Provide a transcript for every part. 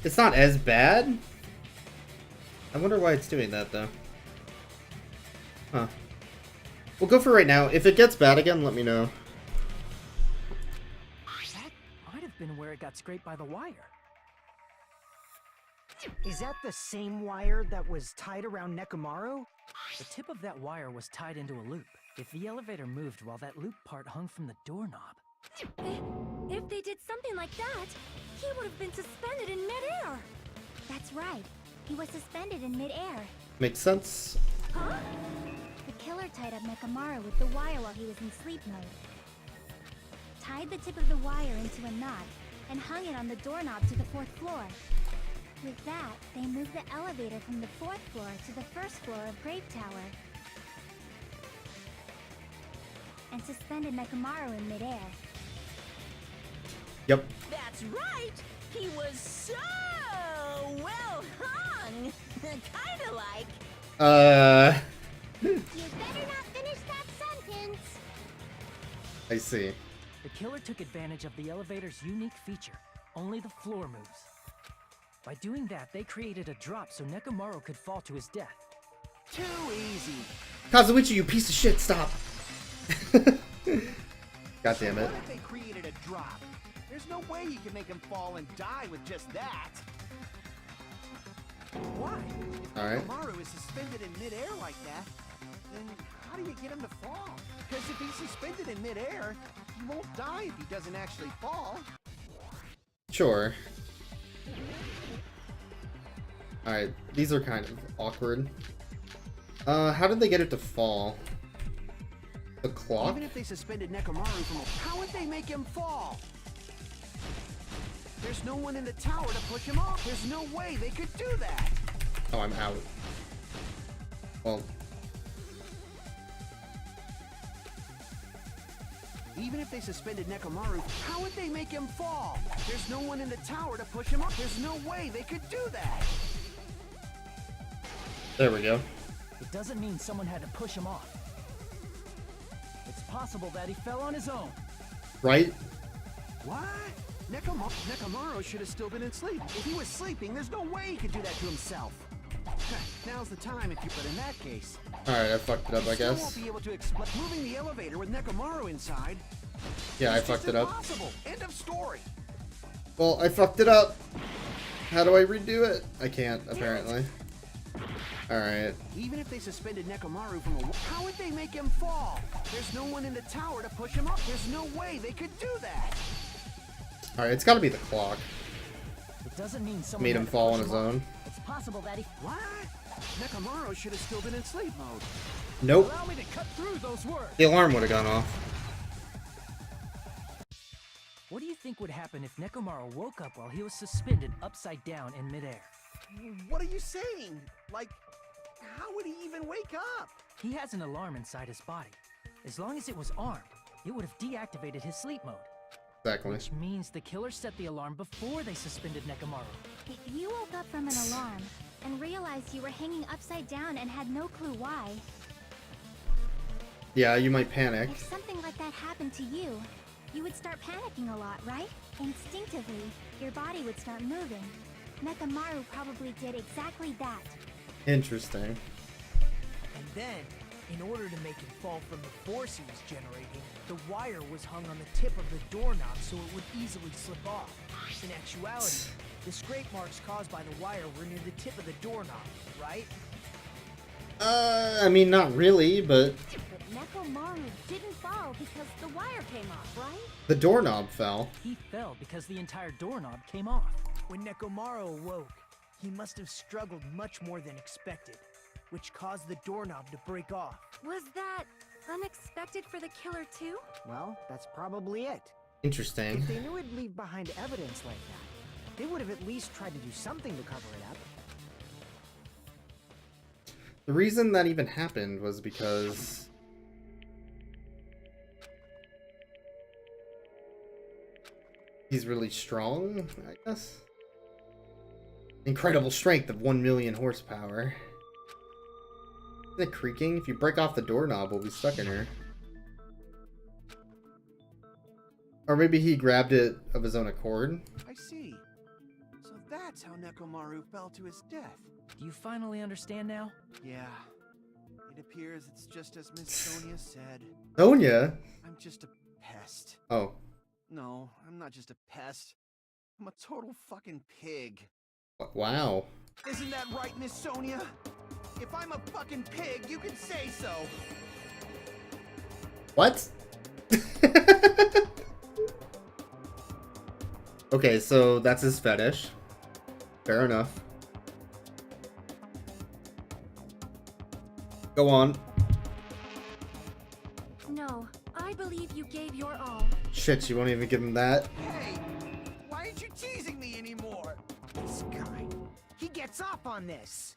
It's not as bad. I wonder why it's doing that, though. Huh. We'll go for right now. If it gets bad again, let me know. That might have been where it got scraped by the wire. Is that the same wire that was tied around Nekomaru? The tip of that wire was tied into a loop. If the elevator moved while that loop part hung from the doorknob... If they did something like that, he would have been suspended in midair. That's right. He was suspended in midair. Makes sense. Huh? The killer tied up Nekomaru with the wire while he was in sleep mode. Tied the tip of the wire into a knot and hung it on the doorknob to the 4th floor. With that, they moved the elevator from the 4th floor to the 1st floor of Grave Tower. And suspended Nekomaru in midair. Yep. That's right! He was so well hung! Kinda like... You better not finish that sentence! I see. The killer took advantage of the elevator's unique feature. Only the floor moves. By doing that, they created a drop so Nekomaru could fall to his death. Too easy. Kazuichi, you piece of shit, stop! God damn it. What if they created a drop? There's no way you can make him fall and die with just that. Why? Alright. Nekomaru is suspended in midair like that, then how do you get him to fall? Because if he's suspended in midair, he won't die if he doesn't actually fall. Sure. Alright, these are kind of awkward. How did they get it to fall? The clock? Even if they suspended Nekomaru from how would they make him fall? There's no one in the tower to push him off. There's no way they could do that. Oh, I'm out. Well, Even if they suspended Nekomaru, how would they make him fall? There's no one in the tower to push him off. There's no way they could do that. there we go. It doesn't mean someone had to push him off. It's possible that he fell on his own. Right? What? Nekomaru should have still been asleep. If he was sleeping, there's no way he could do that to himself. Now's the time if you put in that case. Alright, I fucked it up, I Still guess. won't be able to explain moving the elevator with Nekomaru inside. Yeah, I It's just fucked it up. impossible. End of story. Well, I fucked it up. How do I redo it? I can't, apparently. Alright. Even if they suspended Nekomaru from a how would they make him fall? There's no one in the tower to push him up. There's no way they could do that. Alright, it's gotta be the clock. It doesn't mean someone Made had him to fall push on his him off. own. It's possible that he... What? Nekomaru should have still been in sleep mode. Nope. Allow me to cut through those words. The alarm would have gone off. What do you think would happen if Nekomaru woke up while he was suspended upside down in midair? What are you saying? Like, how would he even wake up? He has an alarm inside his body. As long as it was armed, it would have deactivated his sleep mode. Exactly. Which means the killer set the alarm before they suspended Nekomaru. If you woke up from an alarm and realized you were hanging upside down and had no clue why, Yeah, you might panic. if something like that happened to you, you would start panicking a lot, right? Instinctively, your body would start moving. Nekomaru probably did exactly that. Interesting. And then, in order to make him fall from the force he was generating, the wire was hung on the tip of the doorknob so it would easily slip off. In actuality, the scrape marks caused by the wire were near the tip of the doorknob, right? I mean, not really, but But Nekomaru didn't fall because the wire came off, right? the doorknob fell. He fell because the entire doorknob came off. When Nekomaru awoke, he must have struggled much more than expected, which caused the doorknob to break off. Was that unexpected for the killer too? Well, that's probably it. Interesting. If they knew it'd leave behind evidence like that, they would have at least tried to do something to cover it up. The reason that even happened was because he's really strong, I guess. Incredible strength of 1 million horsepower. Isn't it creaking? If you break off the doorknob, we'll be stuck in here. Or maybe he grabbed it of his own accord. I see. So that's how Nekomaru fell to his death. Do you finally understand now? Yeah. It appears it's just as Miss Sonia said. Sonia? I'm just a pest. Oh. No, I'm not just a pest. I'm a total fucking pig. Wow. Isn't that right, Miss Sonia? If I'm a fucking pig, you can say so. What? Okay, so that's his fetish. Fair enough. Go on. No, I believe you gave your all. Shit, you won't even give him that. Hey, why aren't you teasing me anymore? This guy, he gets off on this.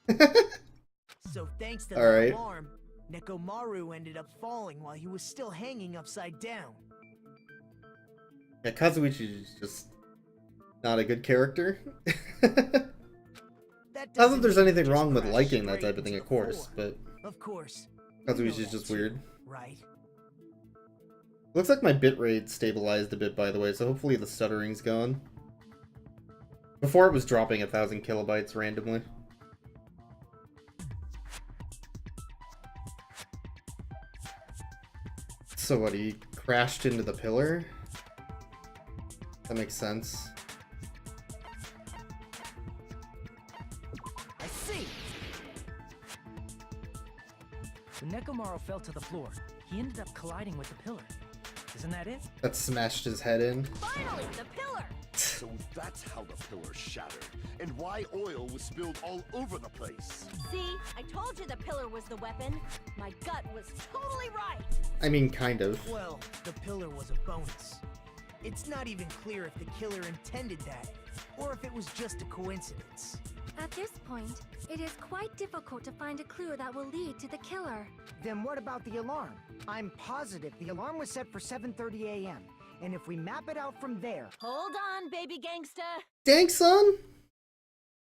So thanks to All the right. alarm, Nekomaru ended up falling while he was still hanging upside down. Yeah, Kazuichi is just not a good character. That Not that doesn't there's mean anything just wrong with crash liking that straight type of thing, into of the course, floor. but Of course. we know Kazuichi's just that too, weird. right? Looks like my bitrate stabilized a bit, by the way, so hopefully the stuttering's gone. Before it was dropping 1,000 kilobytes randomly. So what, he crashed into the pillar? That makes sense. I see. When Nekomaru fell to the floor, he ended up colliding with the pillar. Isn't that it? That smashed his head in. Finally, the pillar! So that's how the pillar shattered, and why oil was spilled all over the place. See, I told you the pillar was the weapon. My gut was totally right. I mean, kind of. Well, the pillar was a bonus. It's not even clear if the killer intended that, or if it was just a coincidence. At this point, it is quite difficult to find a clue that will lead to the killer. Then what about the alarm? I'm positive the alarm was set for 7:30 a.m. And if we map it out from there... Hold on, baby gangsta. Dang, son!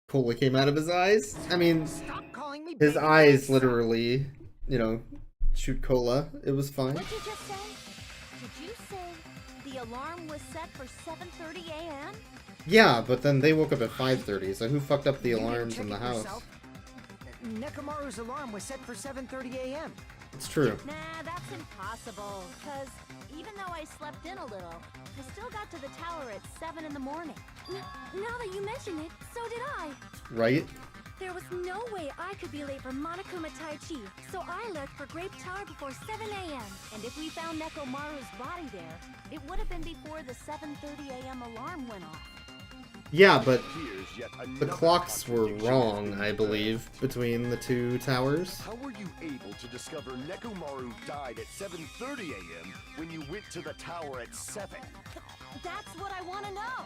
Cola came out of his eyes. I mean, Stop calling me his baby. eyes literally, you know, shoot cola. It was fine. What'd you just say? Did you say the alarm was set for 7:30 a.m.? Yeah, but then they woke up at 5:30, so who fucked up the You didn't alarms check in the it house? yourself? Nekomaru's alarm was set for 7:30 a.m. It's true. Nah, that's impossible. Because even though I slept in a little, I still got to the tower at 7 in the morning. Now that you mention it, so did I. Right? There was no way I could be late for Monokuma Tai Chi, so I left for Grape Tower before 7 a.m. And if we found Nekomaru's body there, it would have been before the 7:30 a.m. alarm went off. Yeah, but Here's yet the another clocks were contradiction wrong, in I the believe, between the two towers. How were you able to discover Nekomaru died at 7:30 a.m. when you went to the tower at 7? That's what I want to know.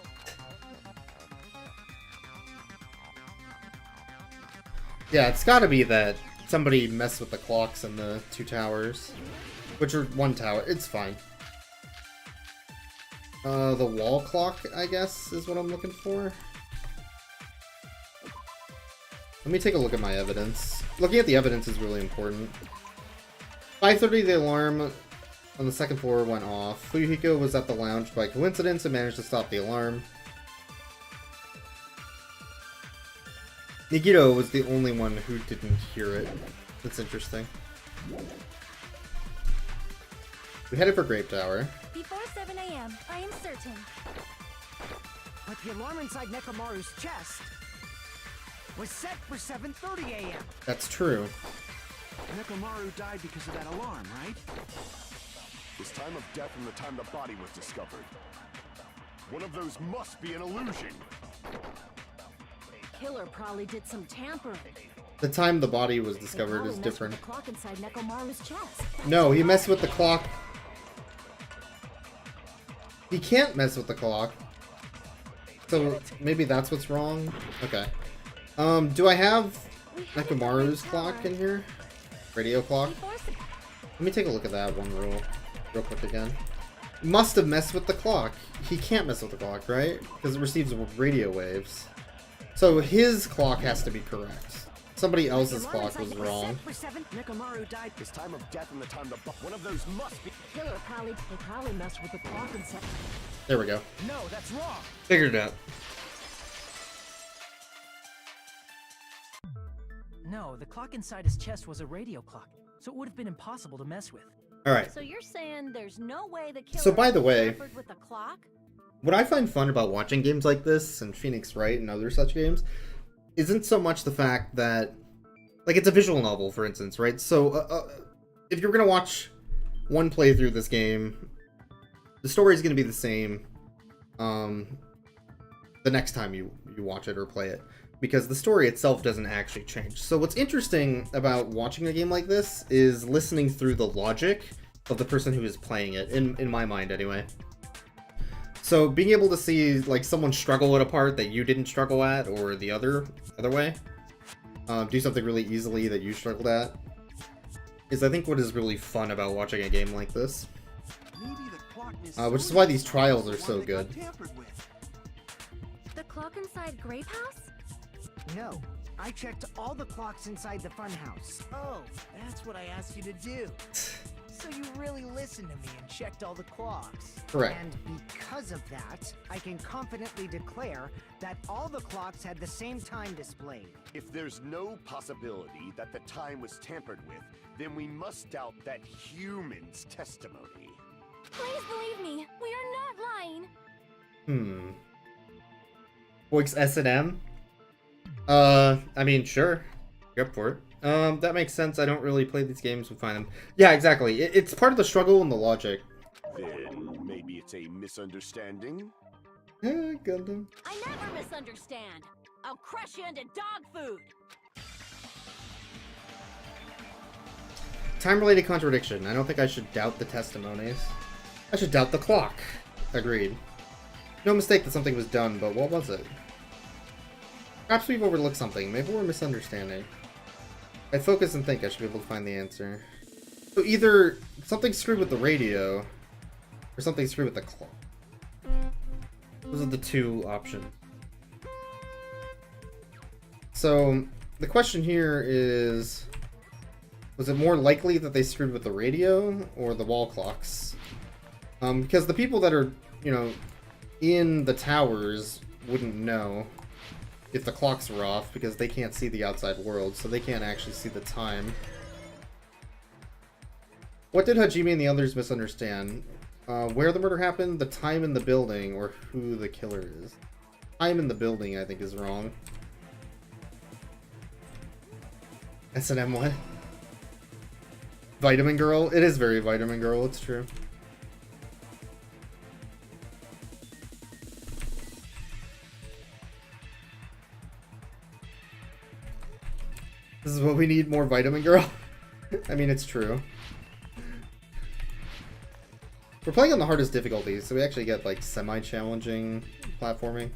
Yeah, it's gotta be that somebody messed with the clocks in the two towers. Which are one tower. It's fine. The wall clock, I guess, is what I'm looking for. Let me take a look at my evidence. Looking at the evidence is really important. 5:30, the alarm on the second floor went off. Fuyuhiko was at the lounge by coincidence and managed to stop the alarm. Nigito was the only one who didn't hear it. That's interesting. We headed for Grape Tower. Before 7 a.m., I am certain. But the alarm inside Nekomaru's chest was set for 7:30 a.m. That's true. Nekomaru died because of that alarm, right? His time of death and the time the body was discovered. One of those must be an illusion. Killer probably did some tampering. The time the body was They discovered probably is messed with different. The clock inside Nekomaru's chest. No, he messed with the clock. He can't mess with the clock. So maybe that's what's wrong? Okay. Do I have Nekomaru's clock in here? Radio clock? Before Let me take a look at that one real quick again. Must have messed with the clock. He can't mess with the clock, right? Because it receives radio waves. So his clock has to be correct. Somebody else's clock was wrong. Nekomaru died. His time of death and the time the one of those must be. Killer probably messed with the clock inside. There we go. No, that's wrong. Figured it out. No, the clock inside his chest was a radio clock, so it would have been impossible to mess with. Alright. So you're saying there's no way the killer So by the way, tampered with the clock? what I find fun about watching games like this, and Phoenix Wright and other such games, isn't so much the fact that, like, it's a visual novel, for instance, right? So, if you're gonna watch one playthrough of this game, the story is gonna be the same, the next time you watch it or play it, because the story itself doesn't actually change. So what's interesting about watching a game like this is listening through the logic of the person who is playing it, in my mind anyway. So being able to see, like, someone struggle at a part that you didn't struggle at, or the other way, do something really easily that you struggled at, is I think what is really fun about watching a game like this. Which is why these trials are so good. The clock inside Grape House? No, I checked all the clocks inside the funhouse. Oh, that's what I asked you to do. So you really listened to me and checked all the clocks. Correct. And because of that, I can confidently declare that all the clocks had the same time displayed. If there's no possibility that the time was tampered with, then we must doubt that human's testimony. Please believe me, we are not lying. Voice S&M? I mean, sure. You're up for it. That makes sense. I don't really play these games and find them. Yeah, exactly. It's part of the struggle and the logic. Then maybe it's a misunderstanding? Yeah, Gundam. I never misunderstand. I'll crush you into dog food. Time-related contradiction. I don't think I should doubt the testimonies. I should doubt the clock. Agreed. No mistake that something was done, but what was it? Perhaps we've overlooked something. Maybe we're misunderstanding. If I focus and think, I should be able to find the answer. So either something screwed with the radio, or something screwed with the clock. Those are the two options. So the question here is, was it more likely that they screwed with the radio or the wall clocks? Because the people that are, you know, in the towers wouldn't know if the clocks were off because they can't see the outside world, so they can't actually see the time. What did Hajime and the others misunderstand? Where the murder happened, the time in the building, or who the killer is? Time in the building, I think, is wrong. S&M what? Vitamin Girl? It is very Vitamin Girl, it's true. This is what we need, more Vitamin Girl. I mean, it's true. We're playing on the hardest difficulty, so we actually get, like, semi-challenging platforming.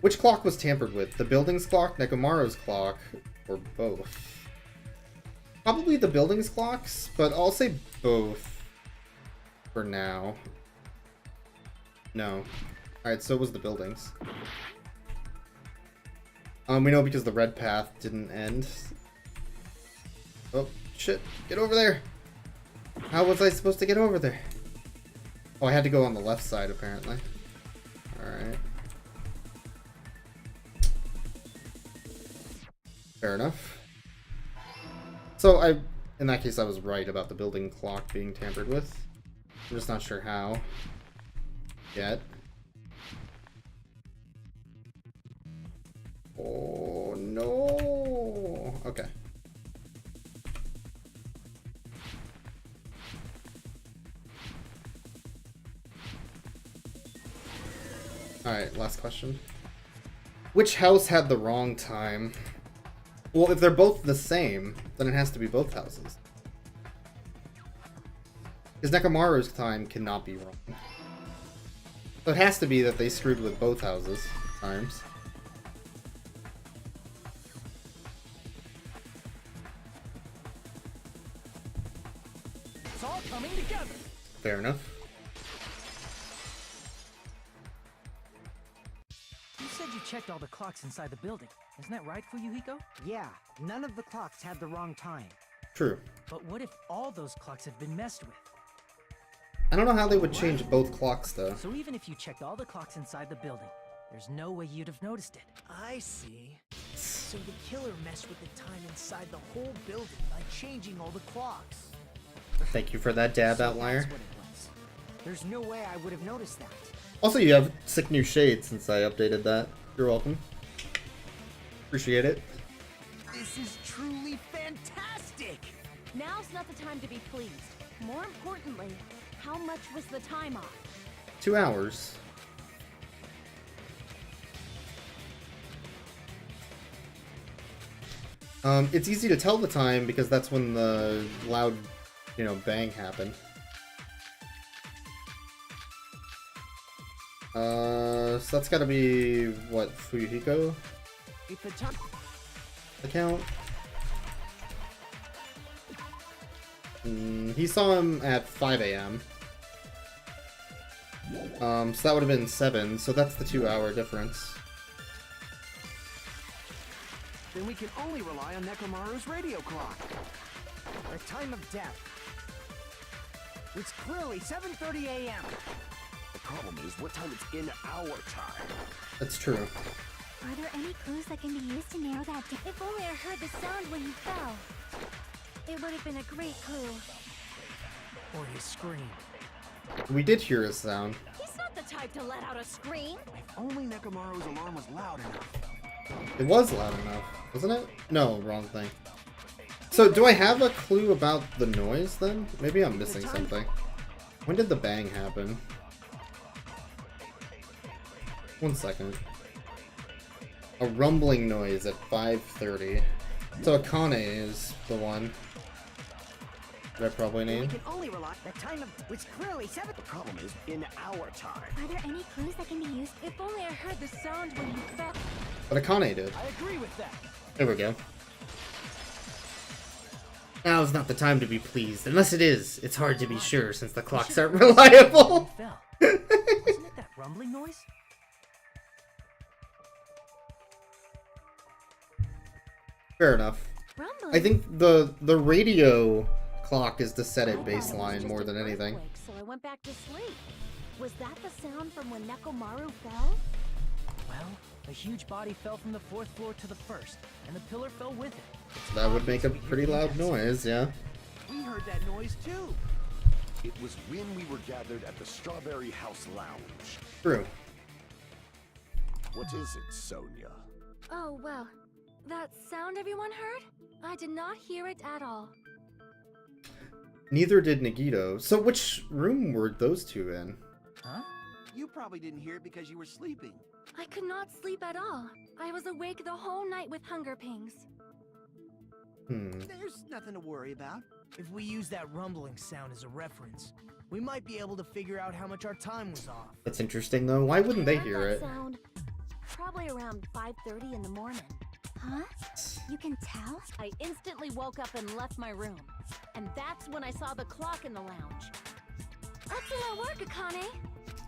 Which clock was tampered with? The building's clock, Nekomaru's clock, or both? Probably the building's clocks, but I'll say both for now. No. Alright, so was the building's. We know because the red path didn't end. Oh, shit. Get over there! How was I supposed to get over there? Oh, I had to go on the left side, apparently. Alright. Fair enough. So, in that case, I was right about the building clock being tampered with. I'm just not sure how. Yet. Oh, no! Okay. Alright, last question. Which house had the wrong time? Well, if they're both the same, then it has to be both houses. Because Nekomaru's time cannot be wrong. So it has to be that they screwed with both houses' times. It's all coming together. Fair enough. You said you checked all the clocks inside the building. Isn't that right, Fuyuhiko? Yeah, none of the clocks had the wrong time. True. But what if all those clocks have been messed with? I don't know how they would change both clocks, though. So even if you checked all the clocks inside the building, there's no way you'd have noticed it. I see. So the killer messed with the time inside the whole building by changing all the clocks. Thank you for that dab, So Outlier. that's what it was. There's no way I would have noticed that. Also, you have sick new shades since I updated that. You're welcome. Appreciate it. This is truly fantastic! Now's not the time to be pleased. More importantly, how much was the time off? 2 hours. It's easy to tell the time because that's when the loud, bang happened. So that's gotta be, what, Fuyuhiko If the time account? He saw him at 5 a.m. So that would have been 7, so that's the 2-hour difference. Then we can only rely on Nekomaru's radio clock. the time of death. It's clearly 7:30 a.m. The problem is what time it's in our time. That's true. Are there any clues that can be used to narrow that down? If only I heard the sound when he fell. It would have been a great clue. Or his scream. We did hear his sound. He's not the type to let out a scream. If only Nekomaru's alarm was loud enough. It was loud enough, wasn't it? No, wrong thing. So, do I have a clue about the noise, then? Maybe I'm missing something. When did the bang happen? 1 second. A rumbling noise at 5:30. So Akane is the one that I probably We named. can only rely the time of it's clearly 7. The problem is in our time. Are there any clues that can be used? If only I heard the sound when he fell. But Akane did. I agree with that. There we go. Now's not the time to be pleased. Unless it is, it's hard to be sure since the clocks aren't reliable. He fell. Wasn't it that rumbling noise? Fair enough. Rumbling. I think the radio clock is to set I it thought it was baseline just more an than anything. earthquake, so I went back to sleep. Was that the sound from when Nekomaru fell? Well, a huge body fell from the 4th floor to the 1st, and the pillar fell with it. It's That would make a obvious we pretty hear the loud impacts. noise, yeah. We heard that noise too. It was when we were gathered at the Strawberry House Lounge. True. What is it, Sonia? Oh, well. That sound everyone heard? I did not hear it at all. Neither did Nagito. So which room were those two in? Huh? You probably didn't hear it because you were sleeping. I could not sleep at all. I was awake the whole night with hunger pangs. There's nothing to worry about. If we use that rumbling sound as a reference, we might be able to figure out how much our time was off. That's interesting though. Why wouldn't they Heard hear that it? sound probably around 5:30 in the morning. Huh? You can tell? I instantly woke up and left my room. And that's when I saw the clock in the lounge. Excellent work, Akane!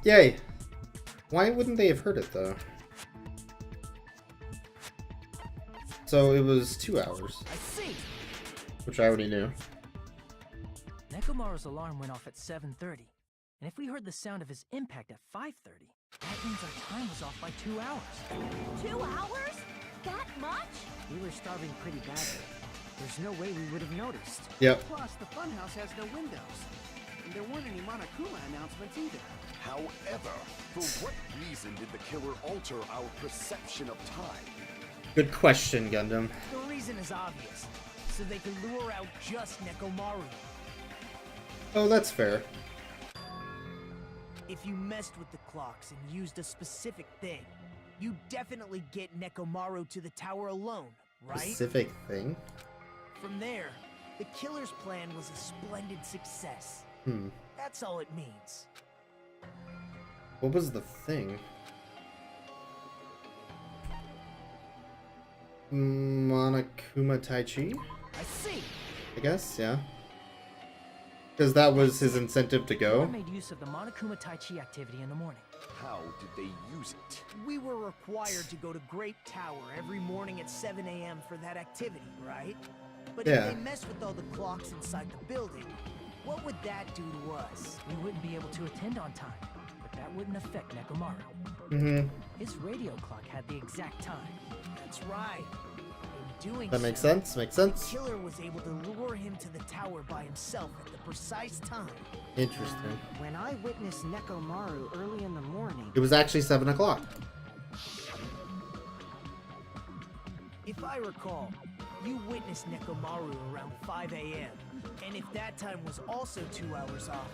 Yay. Why wouldn't they have heard it though? So it was 2 hours, I see. which I already knew. Nekomaru's alarm went off at 7:30, and if we heard the sound of his impact at 5:30, that means our time was off by 2 hours. 2 hours? That much? We were starving pretty badly. There's no way we would have noticed. Yep. Plus, the funhouse has no windows. And there weren't any Monokuma announcements either. However, for what reason did the killer alter our perception of time? Good question, Gundam. The reason is obvious. So they can lure out just Nekomaru. Oh, that's fair. If you messed with the clocks and used a specific thing, you definitely get Nekomaru to the tower alone, right? Specific thing? From there, the killer's plan was a splendid success. That's all it means. What was the thing? Monokuma Tai Chi? I see. I guess, yeah. Because that was his incentive to Killer go. made use of the Monokuma Tai Chi activity in the morning. How did they use it? We were required to go to Great Tower every morning at 7 a.m. for that activity, right? But Yeah. if they mess with all the clocks inside the building, what would that do to us? We wouldn't be able to attend on time, but that wouldn't affect Nekomaru. Mm-hmm. His radio clock had the exact time. That's right. doing That makes so, sense. Makes sense. the killer was able to lure him to the tower by himself at the precise time. Interesting. When I witnessed Nekomaru early in the morning, It was actually 7 o'clock. If I recall, you witnessed Nekomaru around 5 a.m. And if that time was also 2 hours off,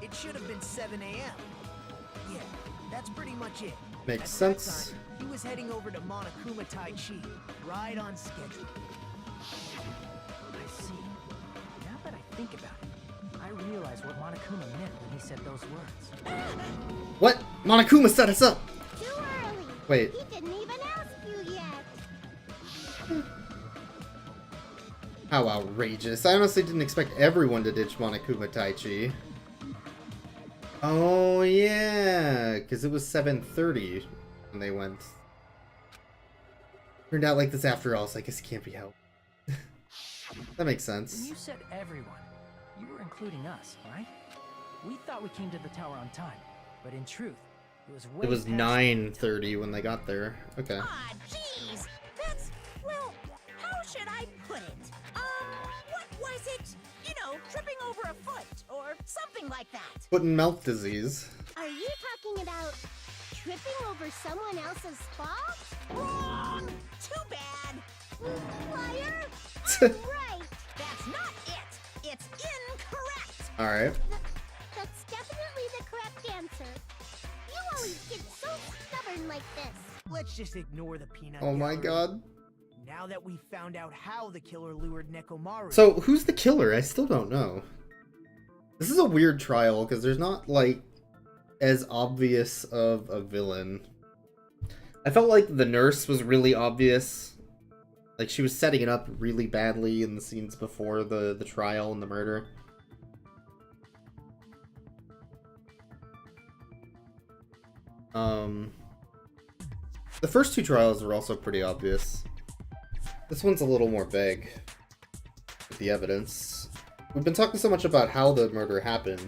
it should have been 7 a.m. Yeah, that's pretty much it. Makes At sense. That time, he was heading over to Monokuma Tai Chi, right on schedule. I see. Now that I think about it, I realize what Monokuma meant when he said those words. What? Monokuma set us up! Too early. Wait. He didn't even ask you yet. How outrageous. I honestly didn't expect everyone to ditch Monokuma Tai Chi. Oh, yeah. Because it was 7:30 when they went. Turned out like this after all, so I guess it can't be helped. That makes When sense. you said everyone, you were including us, right? We thought we came to the tower on time, but in truth, it was way It was past 9:30 when they got there. Okay. Ah, jeez. That's, well, how should I put it? What was it? You know, tripping over a foot or something like that. Foot and mouth disease. Are you talking about tripping over someone else's fault? Wrong! Too bad. Liar! I'm right. That's not it. It's incorrect. Alright. That's definitely the correct answer. You always get so stubborn like this. Let's just ignore the peanut Oh my gallery. god. Now that we've found out how the killer lured Nekomaru, So, who's the killer? I still don't know. This is a weird trial, because there's not, like, as obvious of a villain. I felt like the nurse was really obvious. Like, she was setting it up really badly in the scenes before the trial and the murder. The first two trials were also pretty obvious. This one's a little more vague with the evidence. We've been talking so much about how the murder happened,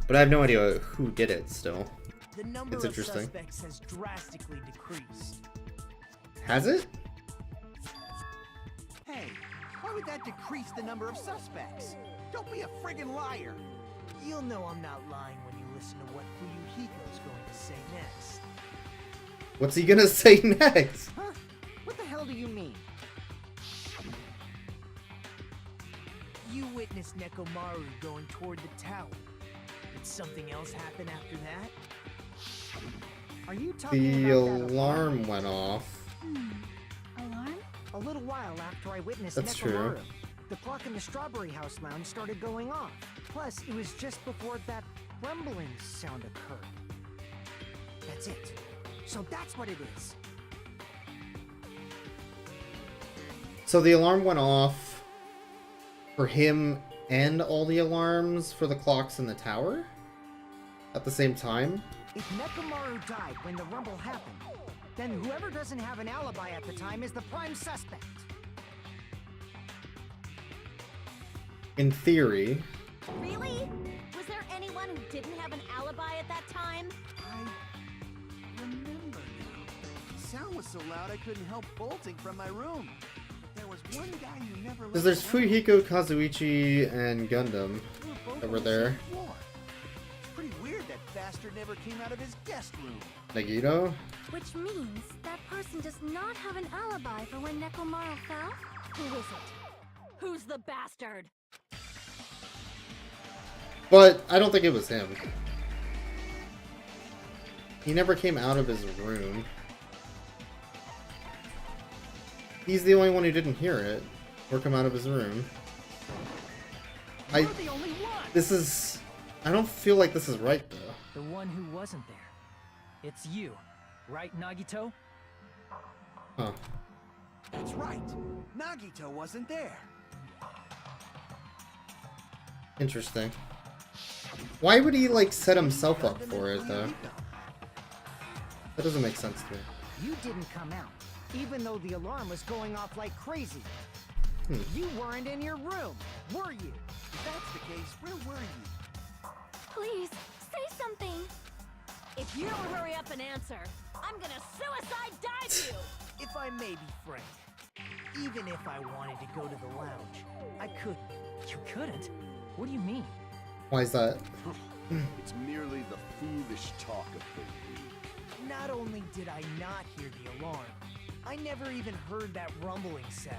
but I have no idea who did it still. the number It's of interesting. suspects has drastically decreased. Has it? Hey, why would that decrease the number of suspects? Don't be a friggin' liar. You'll know I'm not lying when you listen to what Fuyuhiko's going to say next. What's he gonna say next? Huh? What the hell do you mean? You witnessed Nekomaru going toward the tower. Did something else happen after that? Are you talking The about that alarm went off. Alarm? A little while after I witnessed That's Nekomaru, true. the clock in the Strawberry House lounge started going off. Plus, it was just before that rumbling sound occurred. That's it. So that's what it is. So the alarm went off for him and all the alarms for the clocks in the tower? At the same time? If Nekomaru died when the rumble happened, then whoever doesn't have an alibi at the time is the prime suspect. In theory. Really? Was there anyone who didn't have an alibi at that time? I remember now. The sound was so loud I couldn't help bolting from my room. But there was one guy who never Because left there's the Fuyuhiko, Kazuichi, and Gundam We were both that on were the there. same floor. Pretty weird that bastard never came out of his guest room. Nagito? Which means that person does not have an alibi for when Nekomaru fell? Who is it? Who's the bastard? But I don't think it was him. He never came out of his room. He's the only one who didn't hear it or come out of his room. You're the only one! This is... I don't feel like this is right, though. The one who wasn't there. It's you, right, Nagito? Huh. That's right. Nagito wasn't there. Interesting. Why would he, like, set himself up for it, though? That doesn't make sense to me. You didn't come out, even though the alarm was going off like crazy. You weren't in your room, were you? If that's the case, where were you? Please, say something. If you don't hurry up and answer, I'm gonna suicide dive you! If I may be frank, Even if I wanted to go to the lounge, I couldn't. You couldn't? What do you mean? Why is that? It's merely the foolish talk of the weak. Not only did I not hear the alarm, I never even heard that rumbling sound.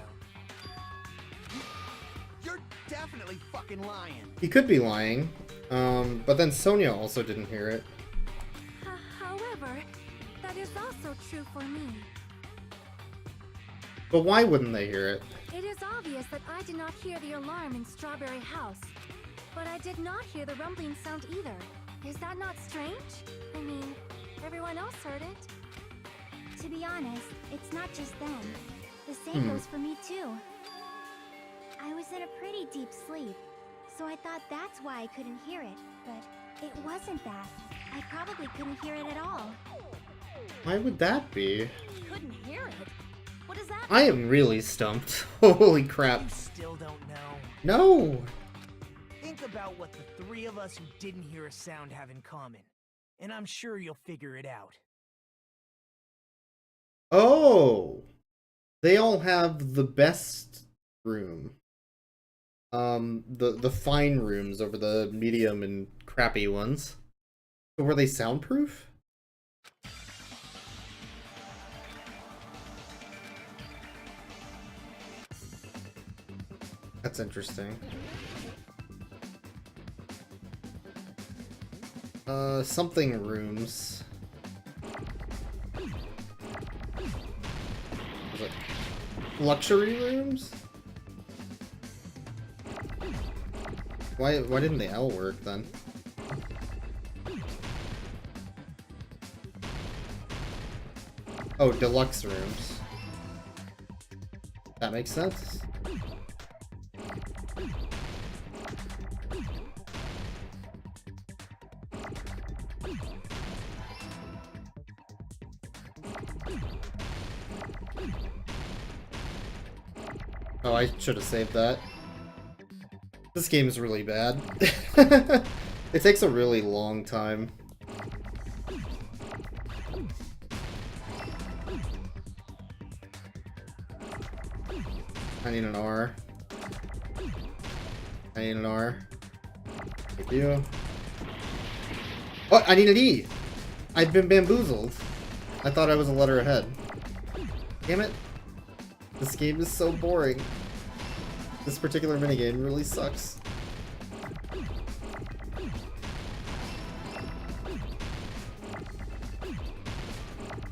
You're definitely fucking lying. He could be lying, but then Sonia also didn't hear it. However, that is also true for me. But why wouldn't they hear it? It is obvious that I did not hear the alarm in Strawberry House, but I did not hear the rumbling sound either. Is that not strange? I mean, everyone else heard it. To be honest, it's not just them. The same goes for me too. I was in a pretty deep sleep, so I thought that's why I couldn't hear it, but it wasn't that. I probably couldn't hear it at all. Why would that be? Couldn't hear it. What does that I am really stumped. Holy crap. You still don't know. No! Think about what the three of us who didn't hear a sound have in common, and I'm sure you'll figure it out. Oh! They all have the best room. The fine rooms over the medium and crappy ones. So were they soundproof? That's interesting. Something rooms. Was it luxury rooms? Why didn't the L work then? Oh, deluxe rooms. That makes sense. Oh, I should have saved that. This game is really bad. It takes a really long time. I need an R. I need an R. Thank you. Oh, I need an E! I've been bamboozled. I thought I was a letter ahead. Damn it. This game is so boring. This particular minigame really sucks.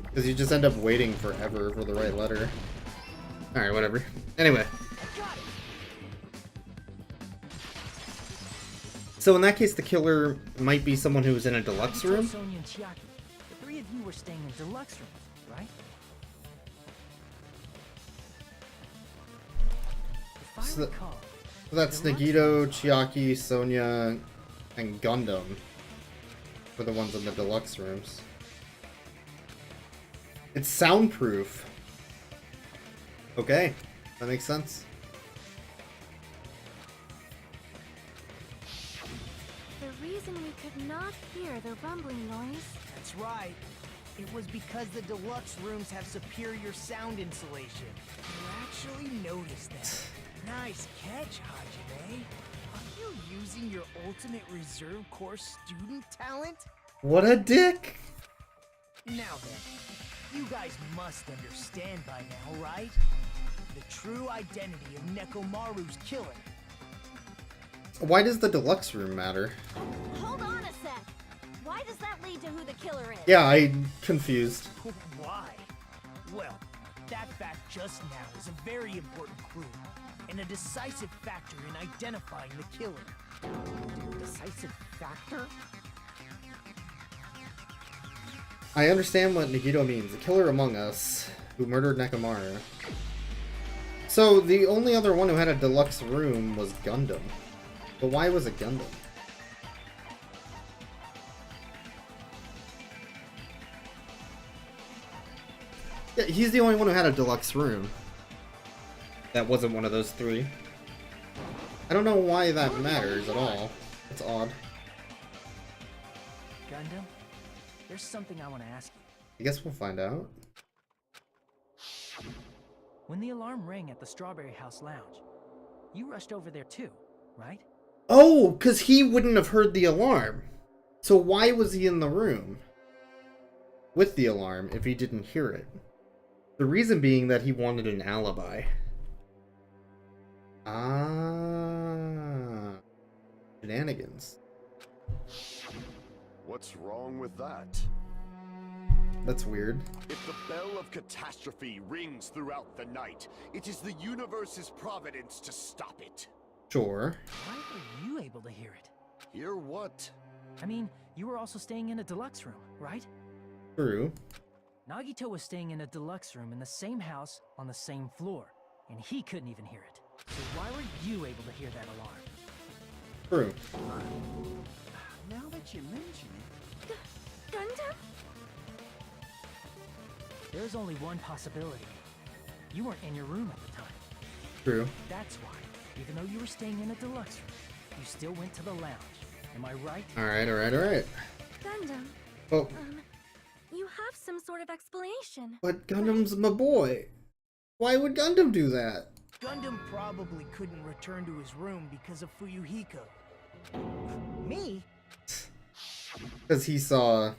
Because you just end up waiting forever for the right letter. Alright, whatever. Anyway. So in that case, the killer might be someone who was in a deluxe room? Sonia and Chiaki, the three of you were staying in deluxe rooms, right? If I So recall, that's deluxe Nagito, rooms- Chiaki, Sonia, and Gundam. For the ones in the deluxe rooms. It's soundproof. Okay, that makes sense. The reason we could not hear the rumbling noise. That's right. It was because the deluxe rooms have superior sound insulation. You actually noticed that. Nice catch, Hajime. Are you using your ultimate reserve corps student talent? What a dick! Now then, you guys must understand by now, right? The true identity of Nekomaru's killer. Why does the deluxe room matter? Hold on a sec. Why does that lead to who the killer is? Yeah, I'm confused. Why? Well, that fact just now is a very important clue, and a decisive factor in identifying the killer. Decisive factor? I understand what Nagito means. The killer among us who murdered Nekomaru. So the only other one who had a deluxe room was Gundam. But why was it Gundam? Yeah, he's the only one who had a deluxe room. That wasn't one of those three. I don't know why that matters at all. It's odd. Gundam, there's something I want to ask you. I guess we'll find out. When the alarm rang at the Strawberry House Lounge, you rushed over there too, right? Oh, because he wouldn't have heard the alarm. So why was he in the room with the alarm if he didn't hear it? The reason being that he wanted an alibi. Ah. Shenanigans. What's wrong with that? That's weird. If the bell of catastrophe rings throughout the night, it is the universe's providence to stop it. Sure. Why were you able to hear it? Hear what? I mean, you were also staying in a deluxe room, right? True. Nagito was staying in a deluxe room in the same house on the same floor, and he couldn't even hear it. So why were you able to hear that alarm? True. Now that you mention it, Gundam? There's only one possibility. You weren't in your room at the time. True. That's why, even though you were staying in a deluxe room, you still went to the lounge. Am I right? Alright, alright, alright. Gundam, Oh, you have some sort of explanation. but Gundam's my boy. Why would Gundam do that? Gundam probably couldn't return to his room because of Fuyuhiko. Me? Because he saw,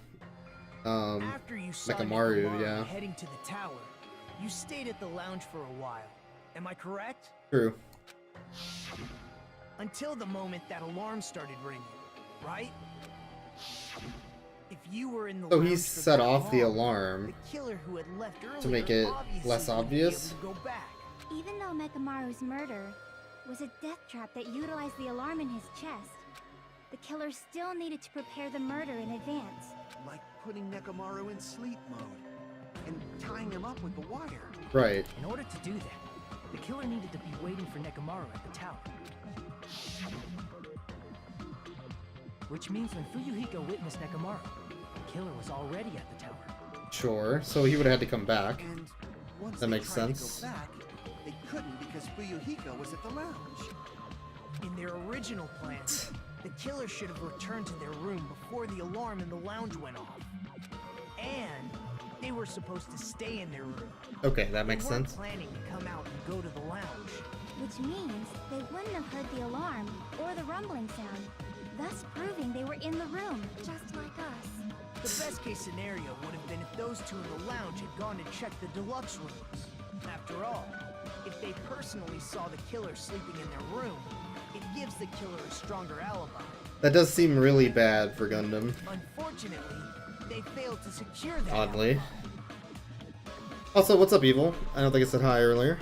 After you saw Mechamaru, Nekomaru yeah. heading to the tower, you stayed at the lounge for a while. Am I correct? True. Until the moment that alarm started ringing, right? If you were in the So lounge he for set that off the long, alarm. the killer who had left earlier make it obviously less wouldn't be obvious? able to go back. Even though Mechamaru's murder was a death trap that utilized the alarm in his chest, the killer still needed to prepare the murder in advance. like putting Nekomaru in sleep mode and tying him up with the wire. Right. In order to do that, the killer needed to be waiting for Nekomaru at the tower. Which means when Fuyuhiko witnessed Nekomaru, the killer was already at the tower. Sure. So he would have had to come back. And once That they makes tried sense. to go back, they couldn't because Fuyuhiko was at the lounge. In their original plan, the killer should have returned to their room before the alarm in the lounge went off. And they were supposed to stay in their room. Okay, that makes They weren't sense. planning to come out and go to the lounge. Which means they wouldn't have heard the alarm or the rumbling sound, thus proving they were in the room, just like us. The best case scenario would have been if those two in the lounge had gone to check the deluxe rooms. After all, if they personally saw the killer sleeping in their room, it gives the killer a stronger alibi. That does seem really bad for Gundam. Unfortunately, they failed to secure that Oddly. alibi. Also, what's up, Evil? I don't think I said hi earlier.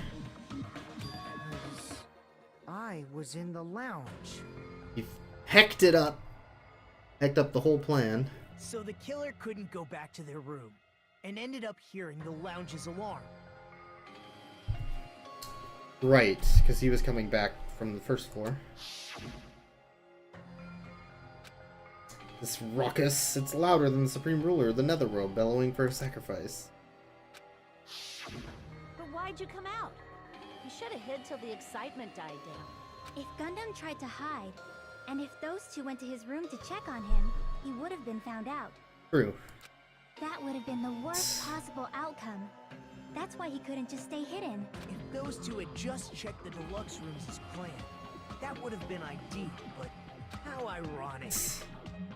I was in the lounge. He hecked it up. Hecked up the whole plan. So the killer couldn't go back to their room, and ended up hearing the lounge's alarm. Right, because he was coming back from the first floor. This ruckus, it's louder than the Supreme Ruler of the Netherworld bellowing for a sacrifice. But why'd you come out? You should have hid till the excitement died down. If Gundam tried to hide, and if those two went to his room to check on him, he would have been found out. True. That would have been the worst possible outcome. That's why he couldn't just stay hidden. If those two had just checked the deluxe rooms as planned, that would have been ideal, but how ironic.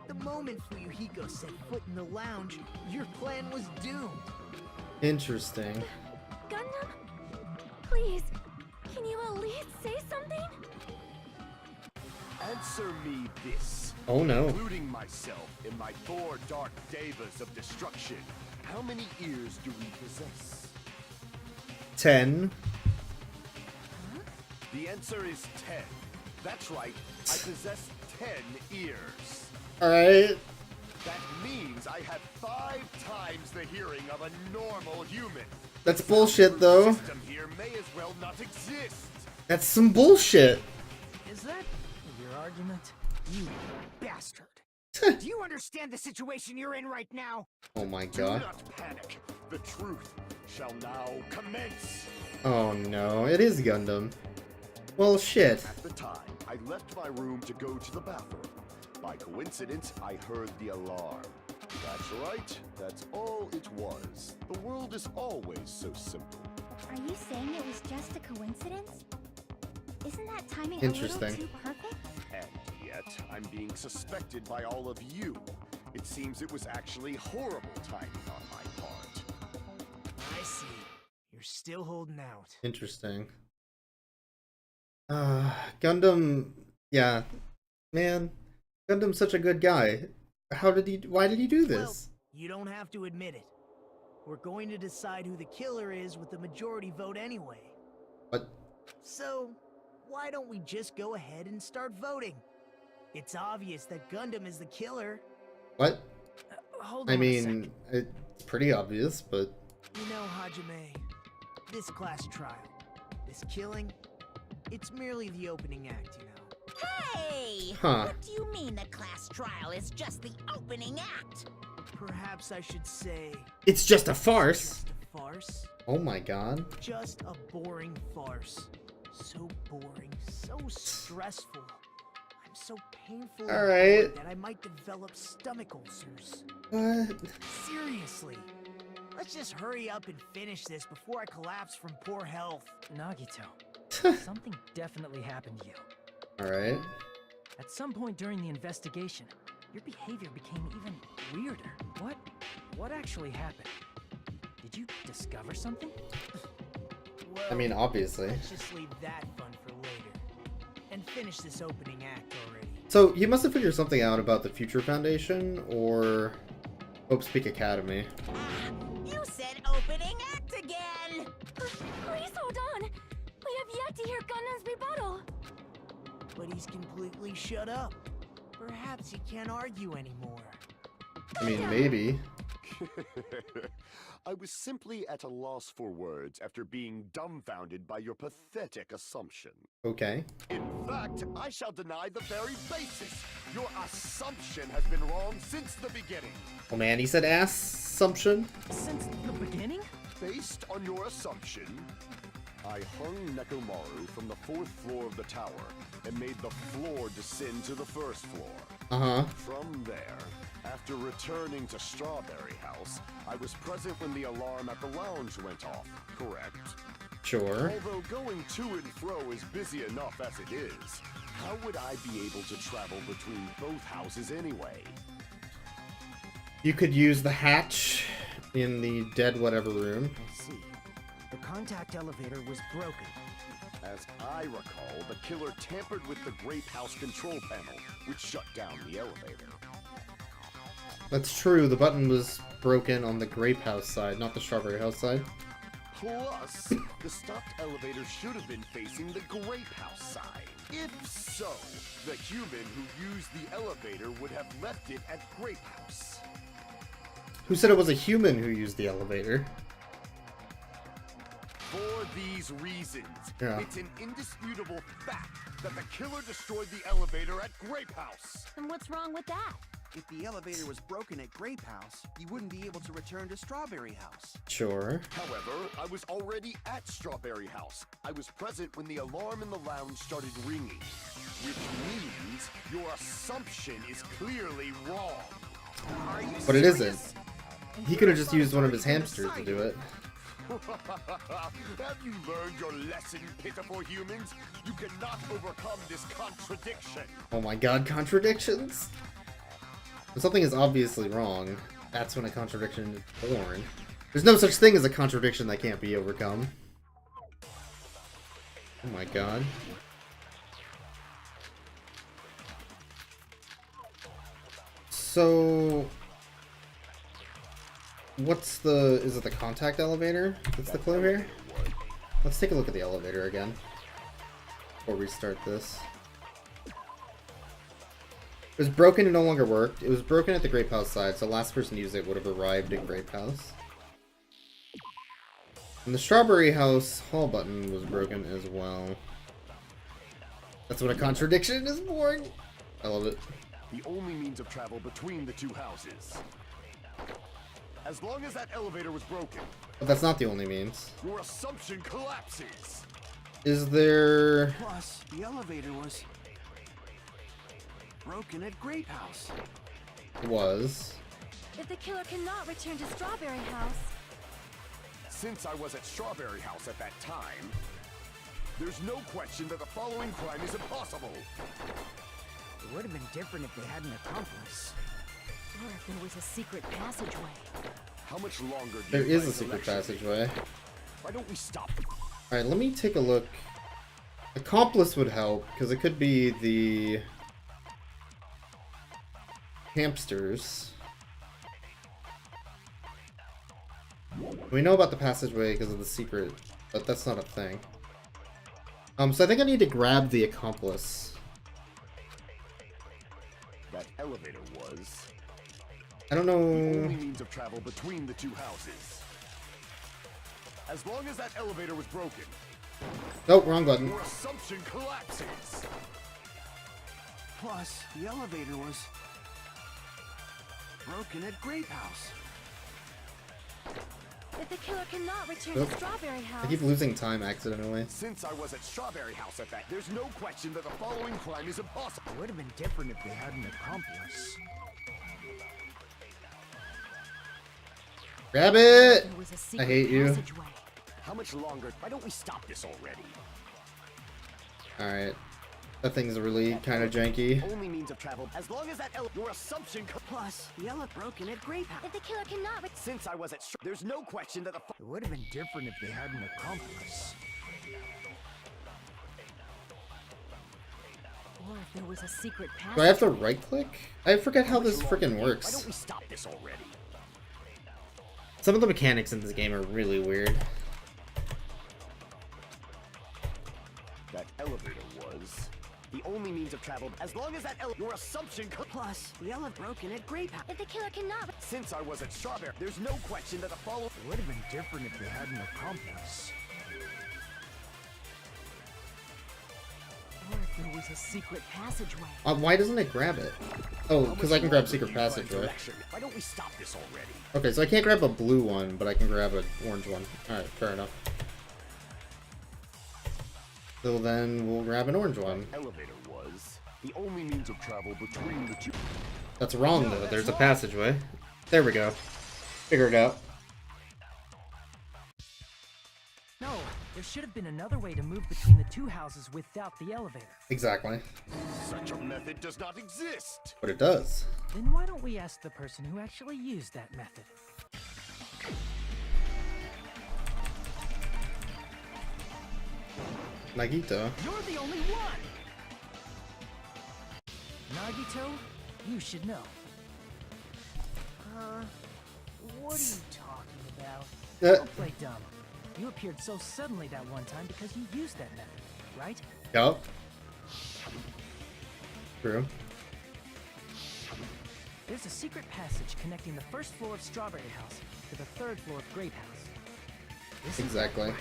The moment Fuyuhiko set foot in the lounge, your plan was doomed. Interesting. Gundam? Please, can you at least say something? Answer me this. Oh no. Including myself in my 4 dark devas of destruction. How many ears do we possess? 10. The answer is 10. That's right. I possess 10 ears. Alright. That means I have 5 times the hearing of a normal human. That's bullshit, though. The system here may as well not exist. That's some bullshit. Is that your argument? You bastard. Do you understand the situation you're in right now? Oh my Do god. not panic. The truth shall now commence. Oh no, it is Gundam. Well, shit. At the time, I left my room to go to the bathroom. By coincidence, I heard the alarm. That's right. That's all it was. The world is always so simple. Are you saying it was just a coincidence? Isn't that timing a Interesting. little too perfect? And yet, I'm being suspected by all of you. It seems it was actually horrible timing on my part. I see. You're still holding out. Interesting. Gundam, yeah, man, Gundam's such a good guy. Why did he do Well, this? you don't have to admit it. We're going to decide who the killer is with the majority vote anyway. But So, why don't we just go ahead and start voting? It's obvious that Gundam is the killer. what? Hold I on a mean, second. it's pretty obvious, but You know, Hajime, this class trial, this killing, it's merely the opening act, you know. Hey! Huh. What do you mean the class trial is just the opening act? Perhaps I should say, it's just a farce. just a farce. Oh my god. Just a boring farce. So boring, so stressful. I'm so painfully All right. bored that I might develop stomach ulcers. What? Seriously. Let's just hurry up and finish this before I collapse from poor health. Nagito, something definitely happened to you. All right. At some point during the investigation, your behavior became even weirder. What actually happened? Did you discover something? Well, I mean, obviously. let's just leave that fun for later. And finish this opening act already. So you must have figured something out about the Future Foundation or Hope Speak Academy. You said opening act again! Please hold on. We have yet to hear Gundam's rebuttal. But he's completely shut up. Perhaps he can't argue anymore. I mean, maybe. I was simply at a loss for words after being dumbfounded by your pathetic assumption. Okay. In fact, I shall deny the very basis. Your assumption has been wrong since the beginning. Oh man, he said assumption. Since the beginning? Based on your assumption, I hung Nekomaru from the 4th floor of the tower and made the floor descend to the 1st floor. Uh-huh. From there, after returning to Strawberry House, I was present when the alarm at the lounge went off, correct? Sure. Although going to and fro is busy enough as it is, how would I be able to travel between both houses anyway? You could use the hatch in the dead whatever room. I see. The contact elevator was broken. As I recall, the killer tampered with the Grape House control panel, which shut down the elevator. That's true, the button was broken on the Grape House side, not the Strawberry House side. Plus, the stopped elevator should have been facing the Grape House side. If so, the human who used the elevator would have left it at Grape House. Who said it was a human who used the elevator? For these reasons, Yeah. it's an indisputable fact that the killer destroyed the elevator at Grape House. And what's wrong with that? If the elevator was broken at Grape House, you wouldn't be able to return to Strawberry House. Sure. However, I was already at Strawberry House. I was present when the alarm in the lounge started ringing, which means your assumption is clearly wrong. Are you But it serious? isn't. He could have just used one of his hamsters to do it. Have you learned your lesson, pitiful humans? You cannot overcome this contradiction. Oh my god, contradictions? When something is obviously wrong, that's when a contradiction is born. There's no such thing as a contradiction that can't be overcome. Oh my god. So... what's the... is it the contact elevator? That's the clue here? Let's take a look at the elevator again. Before we start this. It was broken and no longer worked. It was broken at the Grape House side, so the last person to use it would have arrived at Grape House. And the Strawberry House hall button was broken as well. That's when a contradiction is born. I love it. The only means of travel between the two houses. As long as that elevator was broken, But that's not the only means. your assumption collapses. Is there... Plus, the elevator was broken at Grape House. was... If the killer cannot return to Strawberry House, Since I was at Strawberry House at that time, there's no question that the following crime is impossible. It would have been different if they had an accomplice. Or if there was a secret passageway. How much longer do There you is a guys secret lecture me? passageway. Why don't we stop? Alright, let me take a look. Accomplice would help, because it could be the hamsters. We know about the passageway because of the secret, but that's not a thing. So I think I need to grab the accomplice. That elevator was I don't the know. only means of travel between the two houses. As long as that elevator was broken, Nope, wrong button. your assumption collapses. Plus, the elevator was broken at Grape House. If the killer cannot return Oop. to Strawberry House, I keep losing time accidentally. Since I was at Strawberry House at that, there's no question that the following crime is impossible. It would have been different if they had an accomplice. Grab it! There was a I secret hate you. passageway. How much longer? Why don't we stop this already? Alright. That thing's really kind of janky. Only means of travel. As long as that your assumption. Plus, the elevator broken at Grape House. if the killer cannot Since I was at, there's no question that the. It would have been different if they had an accomplice. Or if there was a secret passageway. Do I have to right click? I forget how this freaking Why works. don't we stop this already? Some of the mechanics in this game are really weird. That elevator was the only means of travel. As long as that your assumption. Plus, the elevator broken at Grape House. if the killer cannot Since I was at Strawberry, there's no question that the follow. It would have been different if they had an accomplice. Or if there was a secret passageway. Why doesn't it grab it? Oh, because I can grab secret passageway. Why don't we stop this already? Okay, so I can't grab a blue one, but I can grab an orange one. Alright, fair enough. So then we'll grab an orange one. Elevator was the only means of travel between the two. That's wrong though, there's a passageway. There we go. Figure it out. No, there should have been another way to move between the two houses without the elevator. Exactly. Such a method does not exist. But it does. Then why don't we ask the person who actually used that method? Nagito. You're the only one! Nagito, you should know. What are you talking about? Don't play dumb. You appeared so suddenly that one time because you used that method, right? Yup. True. There's a secret passage connecting the first floor of Strawberry House to the third floor of Grape House. This is Exactly.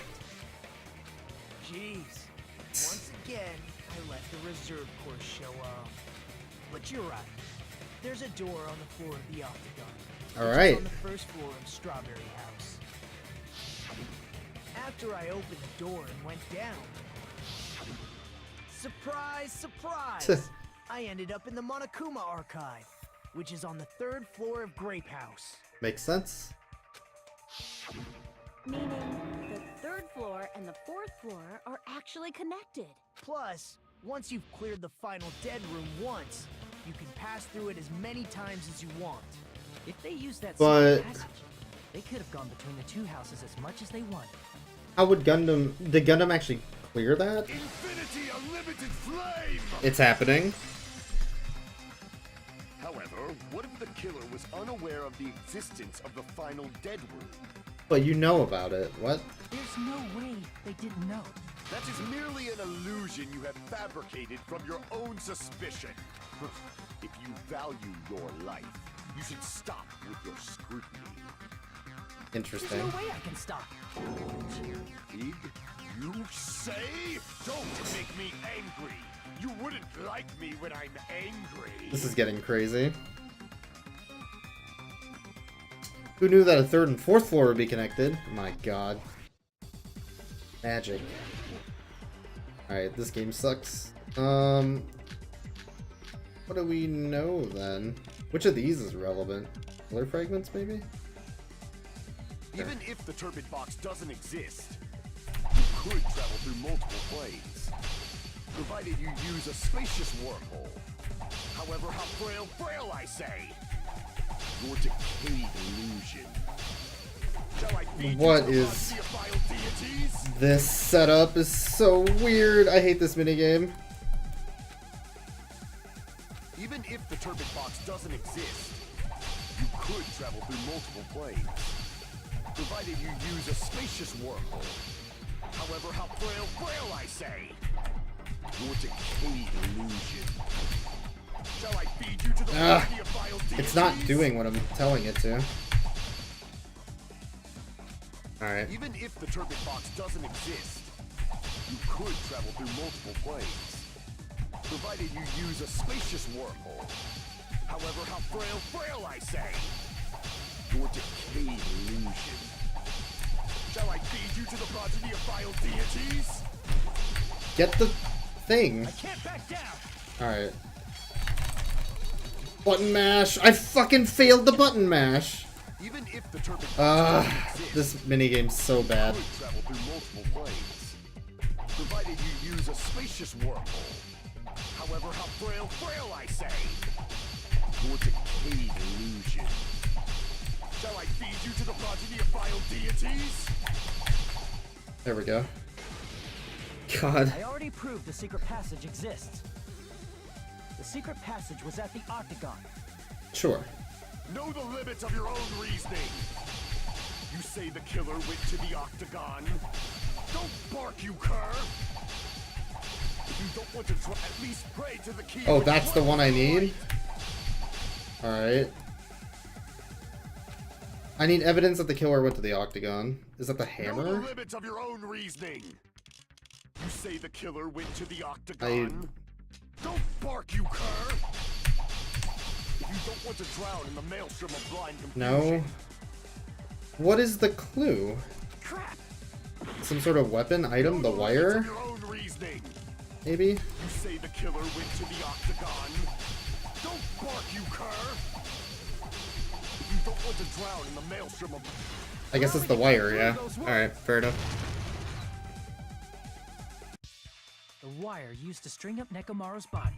Jeez. Once again, I let the reserve course show up. But you're right. There's a door on the floor of the Octagon. which is Alright. on the first floor of Strawberry House. After I opened the door and went down, surprise, surprise! I ended up in the Monokuma Archive, which is on the third floor of Grape House. Makes sense. Meaning, the third floor and the fourth floor are actually connected. Plus, once you've cleared the final dead room once, you can pass through it as many times as you want. If they used that But- secret passage, they could have gone between the two houses as much as they wanted. How would Gundam... Did Gundam actually clear that? Infinity Unlimited Flame! It's happening. However, what if the killer was unaware of the existence of the final dead room? But you know about it. What? There's no way they didn't know. That is merely an illusion you have fabricated from your own suspicion. If you value your life, you should stop with your scrutiny. There's Interesting. no way I can stop. Big, you say? Don't make me angry. You wouldn't like me when I'm angry. This is getting crazy. Who knew that a third and fourth floor would be connected? My god. Magic. Alright, this game sucks. What do we know then? Which of these is relevant? Color fragments, maybe? Even if the turbid box doesn't exist, you could travel through multiple planes, provided you use a spacious wormhole. However, how frail I say! Your decayed illusion. Shall I feed What you to the is- vile deities? This setup is so weird. I hate this minigame. Even if the turbid box doesn't exist, you could travel through multiple planes, provided you use a spacious wormhole. However, how frail I say! Your decayed illusion. Shall I feed you to the progeny of vile deities? It's not doing what I'm telling it to. Alright. Even if the turbid box doesn't exist, you could travel through multiple planes, provided you use a spacious wormhole. However, how frail I say! Your decayed illusion. Shall I feed you to the progeny of vile deities? Get the thing. I can't back down. Alright. Button mash. I fucking failed the button mash. Even if the turbid box doesn't exist, This minigame's so bad. you could travel through multiple planes, provided you use a spacious wormhole. However, how frail I say! Your decayed illusion. Shall I feed you to the progeny of vile deities? There we go. God. I already proved the secret passage exists. The secret passage was at the Octagon. Sure. Know the limits of your own reasoning. You say the killer went to the Octagon. Don't bark, you cur! If you don't want to try, at least pray to the key. Oh, that's the one I need? Alright. I need evidence that the killer went to the Octagon. Is that the Know the hammer? limits of your own reasoning. You say the killer went to the Octagon. Don't bark, you cur! If you don't want to drown in the maelstrom of blind confusion. No. What is the clue? Crap! Some sort of weapon item? The Know limits wire? of your own reasoning. Maybe? You say the killer went to the Octagon. Don't bark, you cur! If you don't want to drown in the maelstrom of... I guess it's the wire, yeah. Alright, fair enough. The wire used to string up Nekomaru's body.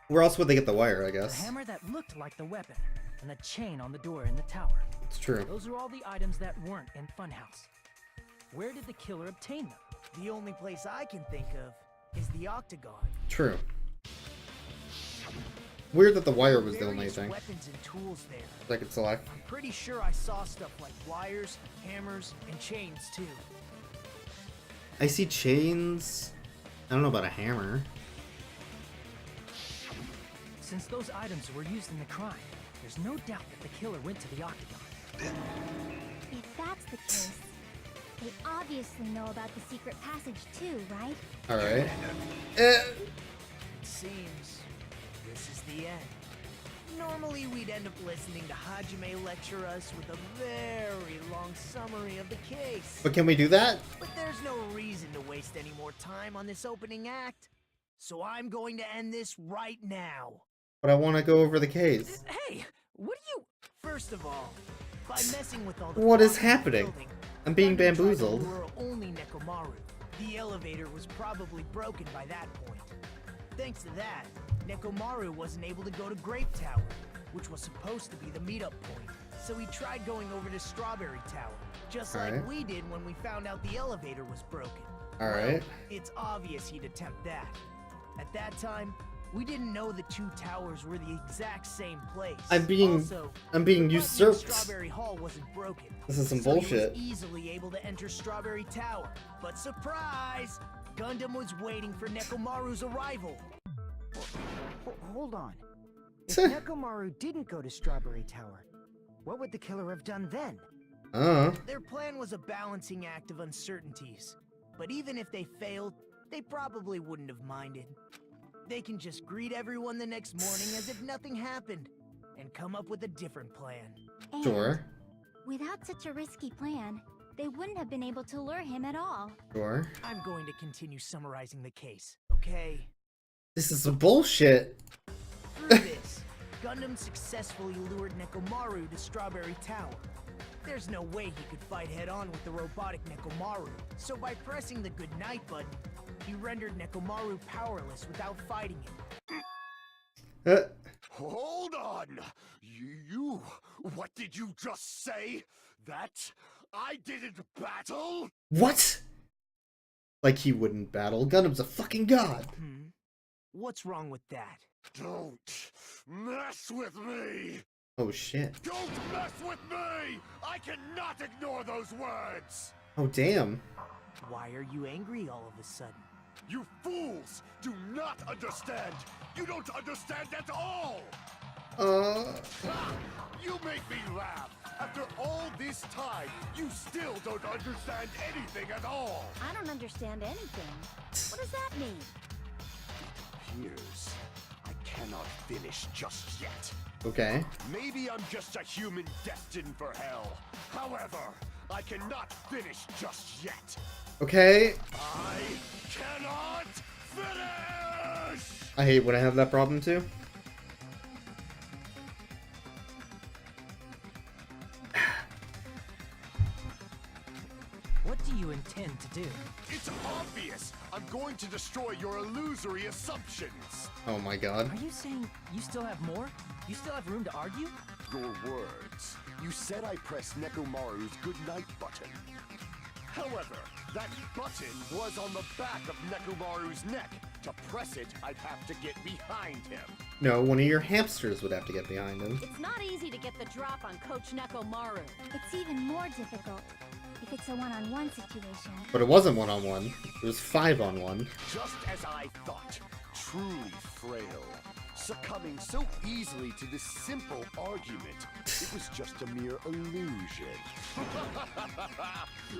Where else would they get the wire, I The guess? hammer that looked like the weapon. And the chain on the door in the tower. It's true. Those are all the items that weren't in Funhouse. Where did the killer obtain them? The only place I can think of is the Octagon. True. Weird that the wire was the only Various thing weapons and tools there. that I could select. I'm pretty sure I saw stuff like wires, hammers, and chains too. I see chains. I don't know about a hammer. Since those items were used in the crime, there's no doubt that the killer went to the Octagon. If that's the case, they obviously know about the secret passage too, right? Alright. It seems this is the end. Normally we'd end up listening to Hajime lecture us with a very long summary of the case. But can we do that? But there's no reason to waste any more time on this opening act. So I'm going to end this right now. But I want to go over the case. Hey, what are you? First of all, by messing with all the What is blocks in the happening? building, I'm being Gundam tried to bamboozled. lure only Nekomaru. The elevator was probably broken by that point. Thanks to that, Nekomaru wasn't able to go to Grape Tower, which was supposed to be the meetup point. So he tried going over to Strawberry Tower, just like Alright. we did when we found out the elevator was broken. Alright. Well, it's obvious he'd attempt that. At that time, we didn't know the two towers were the exact same place. I'm being Also, the button in usurped. Strawberry Hall wasn't broken. This is some So bullshit. He was easily able to enter Strawberry Tower. But surprise! Gundam was waiting for Nekomaru's arrival. Hold on. If Nekomaru didn't go to Strawberry Tower, what would the killer have done then? Their plan was a balancing act of uncertainties. But even if they failed, they probably wouldn't have minded. They can just greet everyone the next morning as if nothing happened, and come up with a different plan. And Sure. without such a risky plan, they wouldn't have been able to lure him at all. Sure. I'm going to continue summarizing the case, okay? This is some bullshit. Through this, Gundam successfully lured Nekomaru to Strawberry Tower. There's no way he could fight head-on with the robotic Nekomaru. So by pressing the goodnight button, he rendered Nekomaru powerless without fighting him. Hold on! You... What did you just say? That I didn't battle? What? Like he wouldn't battle. Gundam's a fucking god. What's wrong with that? Don't mess with me! Oh shit. Don't mess with me! I cannot ignore those words! Oh damn. Why are you angry all of a sudden? You fools do not understand! You don't understand at all! Ha! You make me laugh! After all this time, you still don't understand anything at all! I don't understand anything. What does that mean? Here's... I cannot finish just yet. Okay. Maybe I'm just a human destined for hell. However, I cannot finish just yet. Okay. I cannot finish! I hate when I have that problem too. What do you intend to do? It's obvious! I'm going to destroy your illusory assumptions! Oh my god. Are you saying you still have more? You still have room to argue? Your words. You said I pressed Nekomaru's goodnight button. However, that button was on the back of Nekomaru's neck. To press it, I'd have to get behind him. No, one of your hamsters would have to get behind him. It's not easy to get the drop on Coach Nekomaru. It's even more difficult if it's a one-on-one situation. But it wasn't one-on-one. It was 5-on-1. Just as I thought. Truly frail. Succumbing so easily to this simple argument. It was just a mere illusion.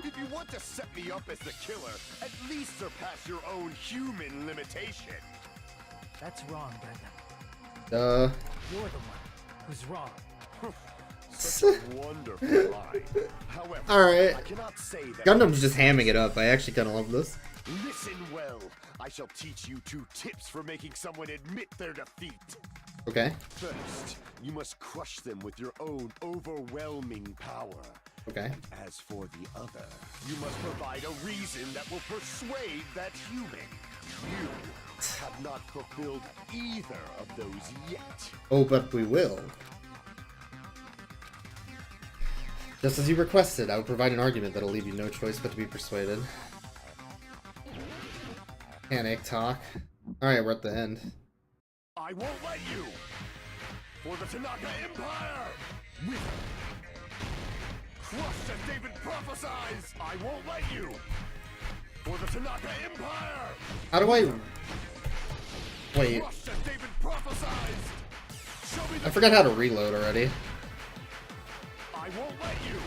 If you want to set me up as the killer, at least surpass your own human limitation. That's wrong, Gundam. Duh. You're the one who's wrong. Such a wonderful line. However, Alright. I cannot say that Gundam's just hamming it up. I actually kind of love this. Listen well. I shall teach you 2 tips for making someone admit their defeat. Okay. First, you must crush them with your own overwhelming power. Okay. And as for the other, you must provide a reason that will persuade that human. You have not fulfilled either of those yet. Oh, but we will. Just as you requested, I will provide an argument that'll leave you no choice but to be persuaded. Panic talk. Alright, we're at the end. I won't let you! For the Tanaka Empire! Wither! Crushed as David prophesies! I won't let you! For the Tanaka Empire! How do I... Wait, Crushed as David prophesies! Show me the I forgot how to reload already. I won't let you!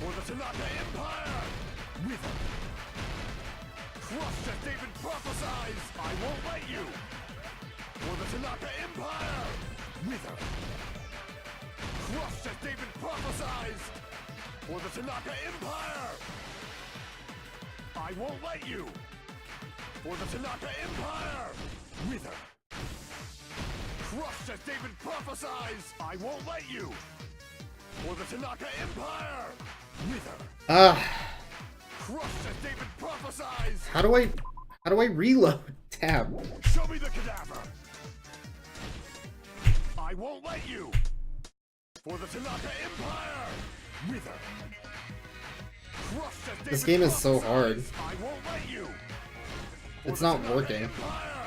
For the Tanaka Empire! Wither! Crushed as David prophesies! I won't let you! For the Tanaka Empire! Wither! Crushed as David prophesies! For the Tanaka Empire! I won't let you! For the Tanaka Empire! Wither! Crushed as David prophesies! I won't let you! For the Tanaka Empire! Wither! Crushed as David prophesies! How do I reload? Tab. Show me the cadaver! I won't let you! For the Tanaka Empire! Wither! Crushed as David This game is so hard. prophesies! I won't let you! For It's the not Tanaka working. Empire!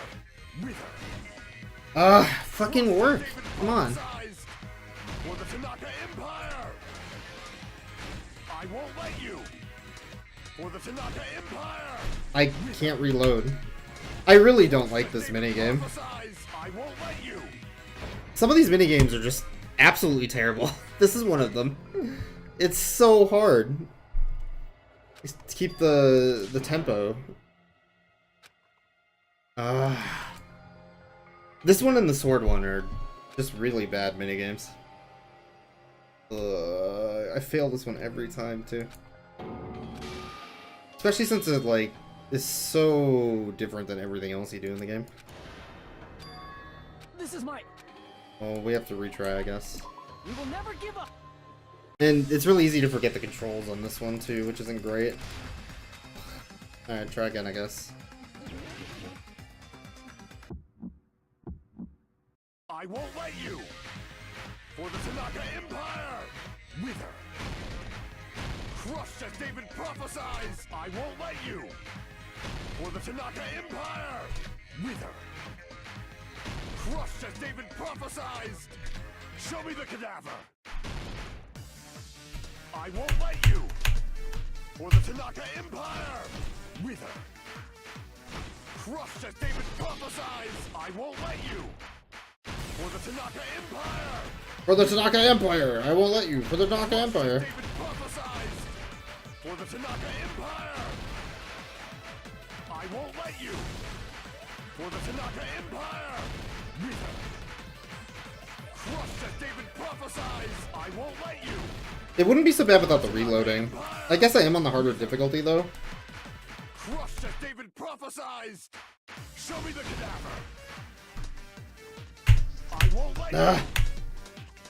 Wither! Fucking work. David Come on. prophesies! For the Tanaka Empire! I won't let you! For the Tanaka Empire! I can't reload. I really don't like this minigame. Prophesies! I won't let you! Some of these minigames are just absolutely terrible. This is one of them. It's so hard. Just keep the tempo. This one and the sword one are just really bad minigames. I fail this one every time too. Especially since it like is so different than everything else you do in the game. This is my... Well, we have to retry, I guess. We will never give up! And it's really easy to forget the controls on this one too, which isn't great. Alright, try again, I guess. I won't let you! For the Tanaka Empire! Wither! Crushed as David prophesies! I won't let you! For the Tanaka Empire! Wither! Crushed as David prophesies! Show me the cadaver! I won't let you! For the Tanaka Empire! Wither! Crushed as David prophesies! I won't let you! For the Tanaka Empire! For the Tanaka Empire! I won't let you! For the Tanaka Empire! David prophesies! For the Tanaka Empire! I won't let you! For the Tanaka Empire! Wither! Crushed as David prophesies! I won't let you! It wouldn't be so bad without the reloading. I guess I am on the harder difficulty though. Crushed as David prophesies! Show me the cadaver! I won't let you!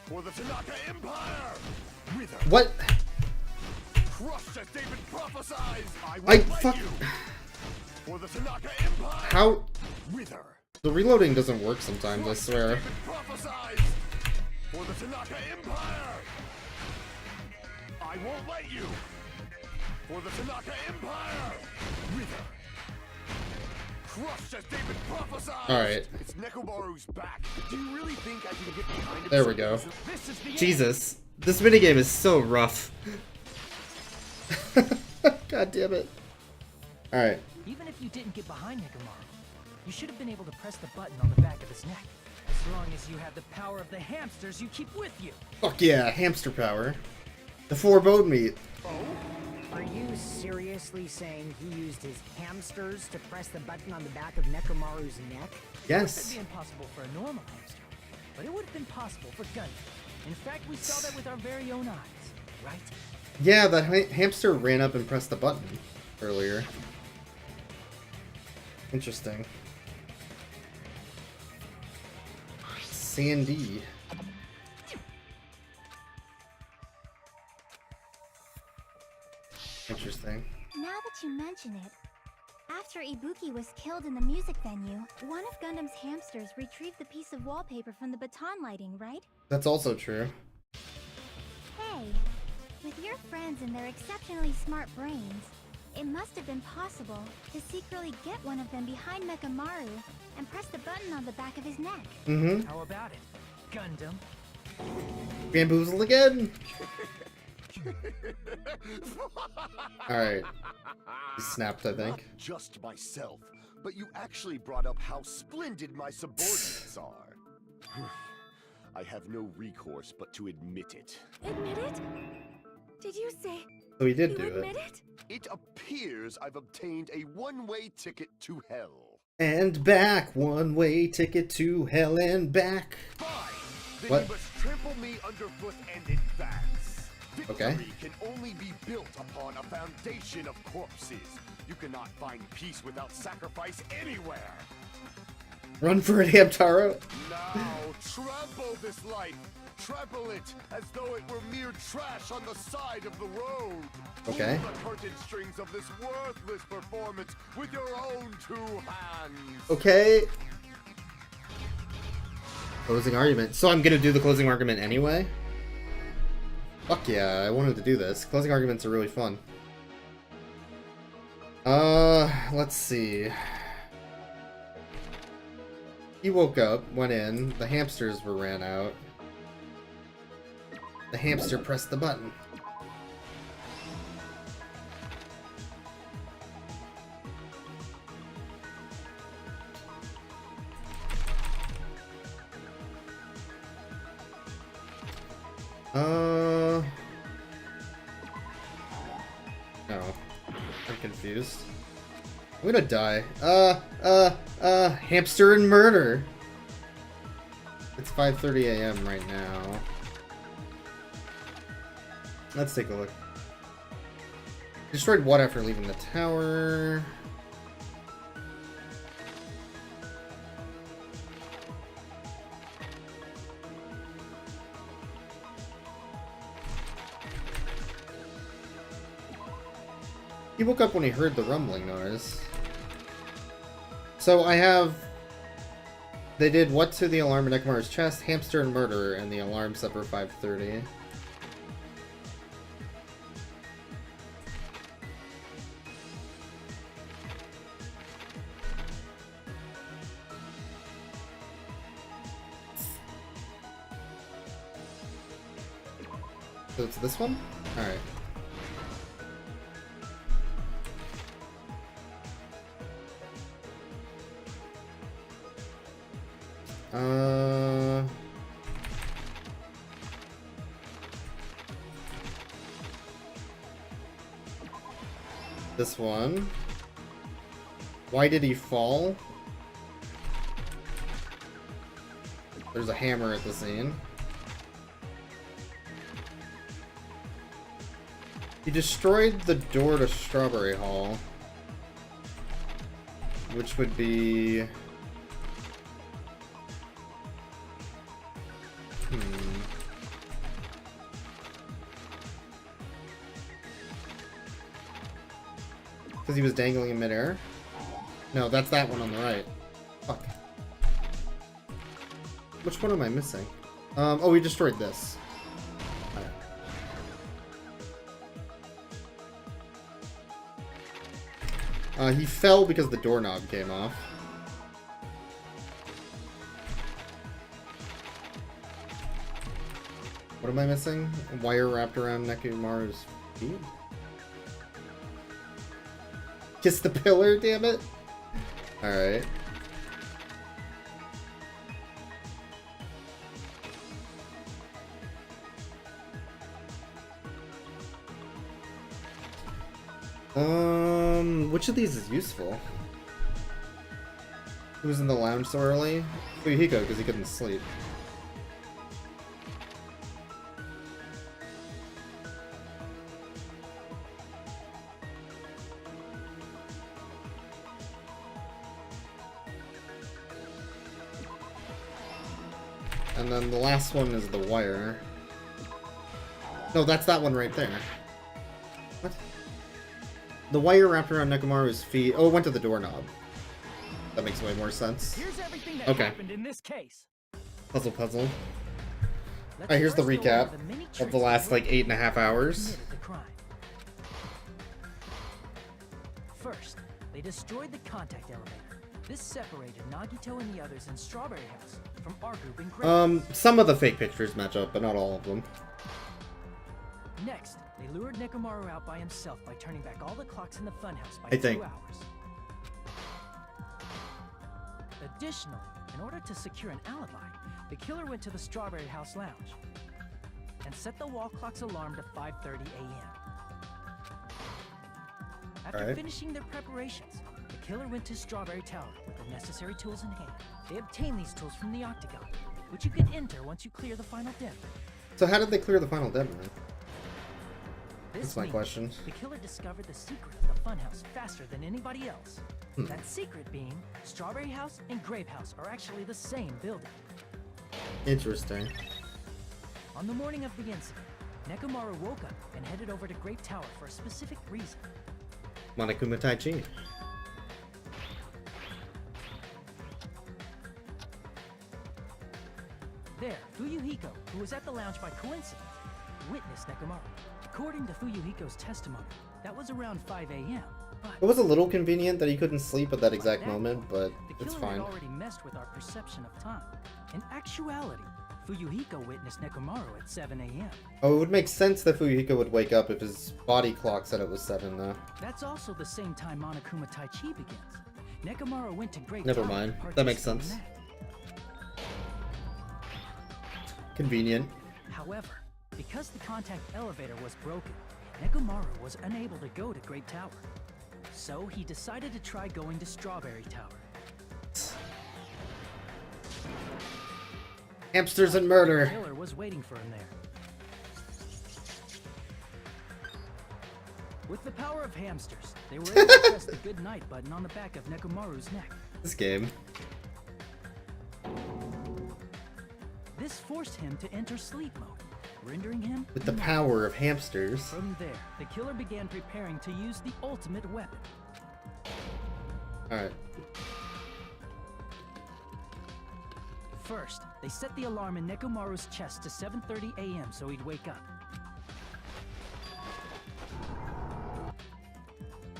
For the Tanaka Empire! Wither! What? Crushed as David prophesies! I won't let you! For the Tanaka Empire! How? Wither! The reloading doesn't work sometimes, I swear. David prophesies! For the Tanaka Empire! I won't let you! For the Tanaka Empire! Wither! Crushed as David prophesies! Alright. It's Nekomaru's back. Do you really think I can get behind him? There we go. This is the Jesus. This minigame is so rough. God damn it. Alright. Even if you didn't get behind Nekomaru, you should have been able to press the button on the back of his neck. As long as you had the power of the hamsters you keep with you. Fuck yeah, hamster power. The forebode meat. Are you seriously saying he used his hamsters to press the button on the back of Nekomaru's neck? It'd Yes. be impossible for a normal hamster, but it would have been possible for Gundam. In fact, we saw that with our very own eyes, right? Yeah, the hamster ran up and pressed the button earlier. Interesting. Sandy. Interesting. Now that you mention it, after Ibuki was killed in the music venue, one of Gundam's hamsters retrieved the piece of wallpaper from the baton lighting, right? That's also true. Hey, with your friends and their exceptionally smart brains, it must have been possible to secretly get one of them behind Mekamaru and press the button on the back of his neck. Mm-hmm. How about it, Gundam? Bamboozled again. Alright. He snapped, I think. Not just myself, but you actually brought up how splendid my subordinates are. I have no recourse but to admit it. Admit it? Did you say So he did you do admit it. it? It appears I've obtained a one-way ticket to hell. And back, one-way ticket to hell and back. Fine! Then What? you must trample me underfoot and advance. Victory Okay. can only be built upon a foundation of corpses. You cannot find peace without sacrifice anywhere. Run for it, Hamtaro. Now, trample this life. Trample it as though it were mere trash on the side of the road. Okay. Pull the curtain strings of this worthless performance with your own two hands. Okay. Closing argument. So I'm gonna do the closing argument anyway? Fuck yeah, I wanted to do this. Closing arguments are really fun. Let's see. He woke up, went in, the hamsters ran out. The hamster pressed the button. No. I'm confused. I'm gonna die. Hamster and murder. It's 5:30 a.m. right now. Let's take a look. Destroyed what after leaving the tower? He woke up when he heard the rumbling noise. So I have... They did what to the alarm in Nekomaru's chest, hamster and murder, and the alarm set for 5:30. So it's this one? Alright. This one. Why did he fall? There's a hammer at the scene. He destroyed the door to Strawberry Hall, which would be... Because he was dangling in midair? No, that's that one on the right. Fuck. Which one am I missing? Oh, we destroyed this. He fell because the doorknob came off. What am I missing? A wire wrapped around Nekomaru's feet? Kiss the pillar, damn it! Alright. Which of these is useful? Who was in the lounge so early? Fuyuhiko, because he couldn't sleep. And then the last one is the wire. No, that's that one right there. What? The wire wrapped around Nekomaru's feet. Oh, it went to the doorknob. That makes way more sense. Here's everything that Okay. happened in this case. Puzzle. Let's Alright, here's the first go recap over the many of tricks the last, that like, 8.5 hours. committed the crime. First, they destroyed the contact elevator. This separated Nagito and the others in Strawberry House from our group in Grape. Some of the fake pictures match up, but not all of them. Next, they lured Nekomaru out by himself by turning back all the clocks in the funhouse by I think. 2 hours. Additionally, in order to secure an alibi, the killer went to the Strawberry House lounge and set the wall clock's alarm to 5:30 a.m. After Alright. finishing their preparations, the killer went to Strawberry Tower with the necessary tools in hand. They obtained these tools from the Octagon, which you can enter once you clear the final dim. So how did they clear the final deadline? This That's my means question. The killer discovered the secret of the funhouse faster than anybody else. That secret being, Strawberry House and Grape House are actually the same building. Interesting. On the morning of the incident, Nekomaru woke up and headed over to Grape Tower for a specific reason. Monokuma Tai Chi. There, Fuyuhiko, who was at the lounge by coincidence, witnessed Nekomaru. According to Fuyuhiko's testimony, that was around 5 a.m. But It was a little convenient that he couldn't sleep at that exact by that moment, point, but the it's killer fine. had already messed with our perception of time. In actuality, Fuyuhiko witnessed Nekomaru at 7 a.m. Oh, it would make sense that Fuyuhiko would wake up if his body clock said it was 7, though. That's also the same time Monokuma Tai Chi begins. Nekomaru went to Great Never Tower to mind. That makes participate in sense. that. Convenient. However, because the contact elevator was broken, Nekomaru was unable to go to Great Tower. So he decided to try going to Strawberry Tower. Hamsters and The murder. killer was waiting for him there. With the power of hamsters, they were able to press the good night button on the back of Nekomaru's neck. This game. This forced him to enter sleep mode. rendering him With the power of hamsters. From there, the killer began preparing to use the ultimate weapon. Alright. First, they set the alarm in Nekomaru's chest to 7:30 a.m. so he'd wake up.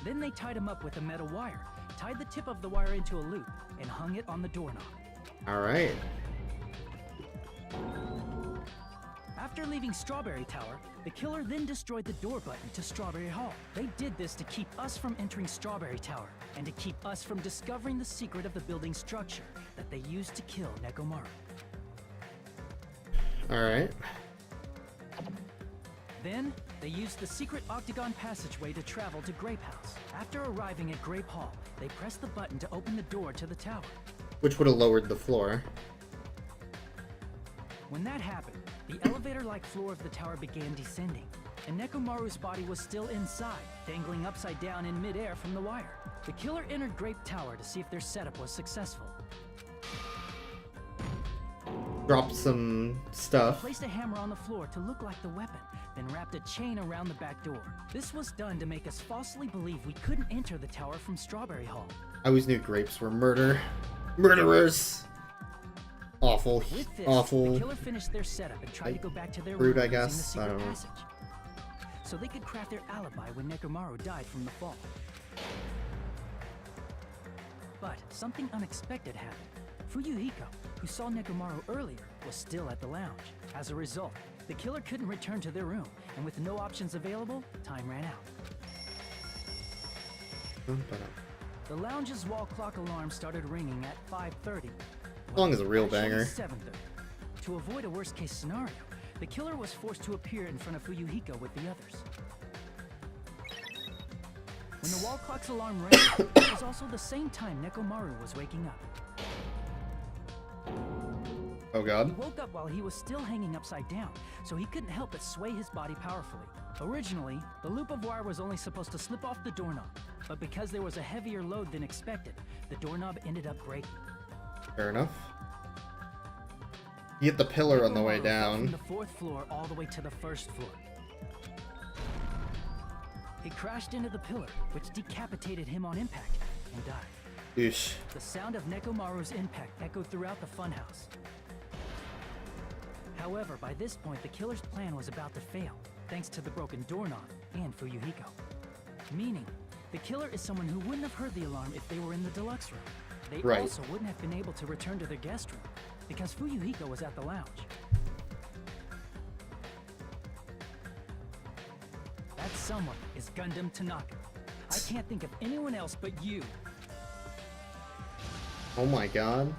Then they tied him up with a metal wire, tied the tip of the wire into a loop, and hung it on the doorknob. Alright. After leaving Strawberry Tower, the killer then destroyed the door button to Strawberry Hall. They did this to keep us from entering Strawberry Tower, and to keep us from discovering the secret of the building's structure that they used to kill Nekomaru. Alright. Then, they used the secret octagon passageway to travel to Grape House. After arriving at Grape Hall, they pressed the button to open the door to the tower. Which would have lowered the floor. When that happened, the elevator-like floor of the tower began descending, and Nekomaru's body was still inside, dangling upside down in midair from the wire. The killer entered Grape Tower to see if their setup was successful. Dropped some stuff. Placed a hammer on the floor to look like the weapon, then wrapped a chain around the back door. This was done to make us falsely believe we couldn't enter the tower from Strawberry Hall. I always knew grapes were murderers. Awful. With this, Awful. the killer finished their setup and tried to go back to their Rude, room I using guess. the secret I don't know. passage, so they could craft their alibi when Nekomaru died from the fall. But something unexpected happened. Fuyuhiko, who saw Nekomaru earlier, was still at the lounge. As a result, the killer couldn't return to their room, and with no options available, time ran out. The lounge's wall clock alarm started ringing at 5:30. Song is a real Actually, banger. 7:30. To avoid a worst-case scenario, the killer was forced to appear in front of Fuyuhiko with the others. When the wall clock's alarm rang, it was also the same time Nekomaru was waking up. Oh He god. woke up while he was still hanging upside down, so he couldn't help but sway his body powerfully. Originally, the loop of wire was only supposed to slip off the doorknob, but because there was a heavier load than expected, the doorknob ended up breaking. Fair enough. You hit the pillar on the way Nekomaru fell down. From the 4th floor all the way to the 1st floor. He crashed into the pillar, which decapitated him on impact, and died. Oosh. The sound of Nekomaru's impact echoed throughout the funhouse. However, by this point, the killer's plan was about to fail, thanks to the broken doorknob and Fuyuhiko. Meaning, the killer is someone who wouldn't have heard the alarm if they were in the deluxe room. They Right. also wouldn't have been able to return to their guest room, because Fuyuhiko was at the lounge. That someone is Gundam Tanaka. I can't think of anyone else but you. Oh my god.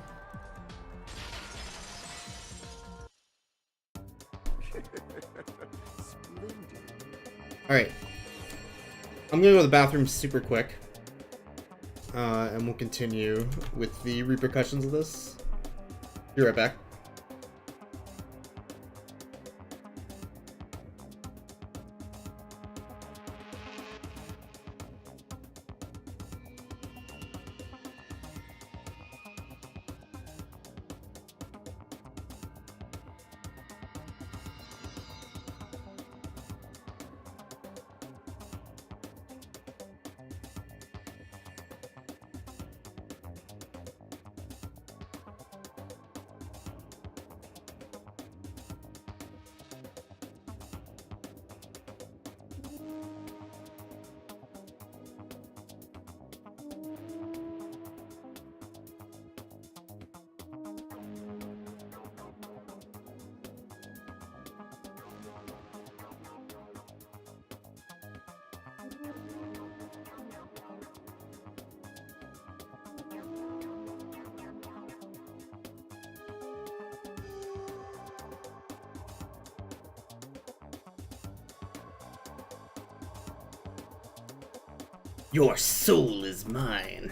Alright. I'm gonna go to the bathroom super quick. And we'll continue with the repercussions of this. Be right back. Your soul is mine.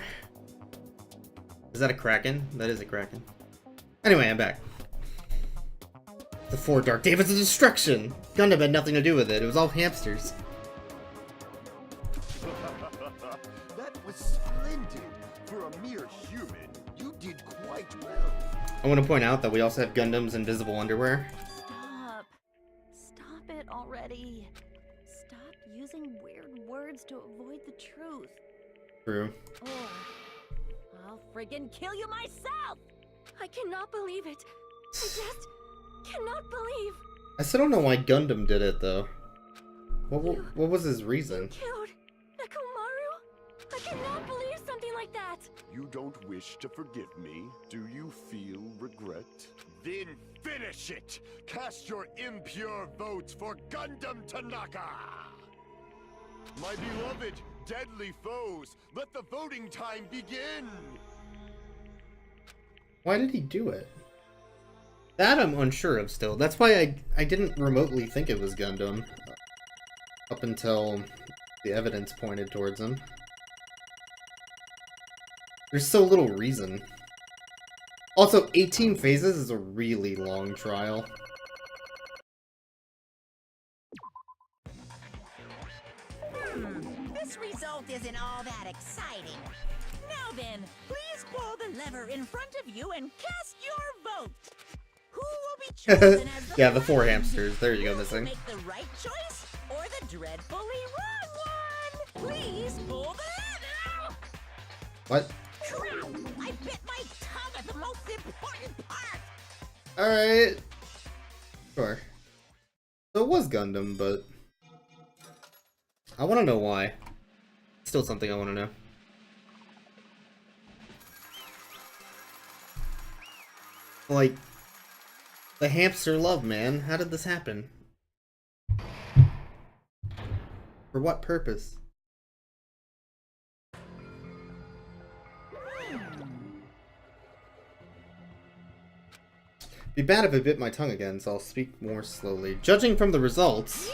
Is that a kraken? That is a kraken. Anyway, I'm back. The 4 Dark Davids of Destruction! Gundam had nothing to do with it, it was all hamsters. That was splendid. For a mere human, you did quite well. I want to point out that we also have Gundam's invisible underwear. Stop. already. Stop using weird words to avoid the truth. True. Or I'll friggin' kill you myself! I cannot believe it. I just cannot believe I still don't know why Gundam did it, though. What was his reason? you killed Nekomaru? I cannot believe something like that. You don't wish to forgive me? Do you feel regret? Then finish it! Cast your impure votes for Gundam Tanaka! My beloved, deadly foes, let the voting time begin! Why did he do it? That I'm unsure of still. That's why I didn't remotely think it was Gundam. Up until the evidence pointed towards him. There's so little reason. Also, 18 phases is a really long trial. This result isn't all that exciting. Now then, please pull the lever in front of you and cast your vote. Who will be chosen as the Yeah, the 4 one? hamsters. There you go, Who will missing. make the right choice or the dreadfully wrong one? Please pull the lever. What? Crap! I bit my tongue at the most important part. Alright. Sure. So it was Gundam, but I want to know why. Still something I want to know. Like, the hamster love, man. How did this happen? For what purpose? Be bad if I bit my tongue again, so I'll speak more slowly. Judging from the results,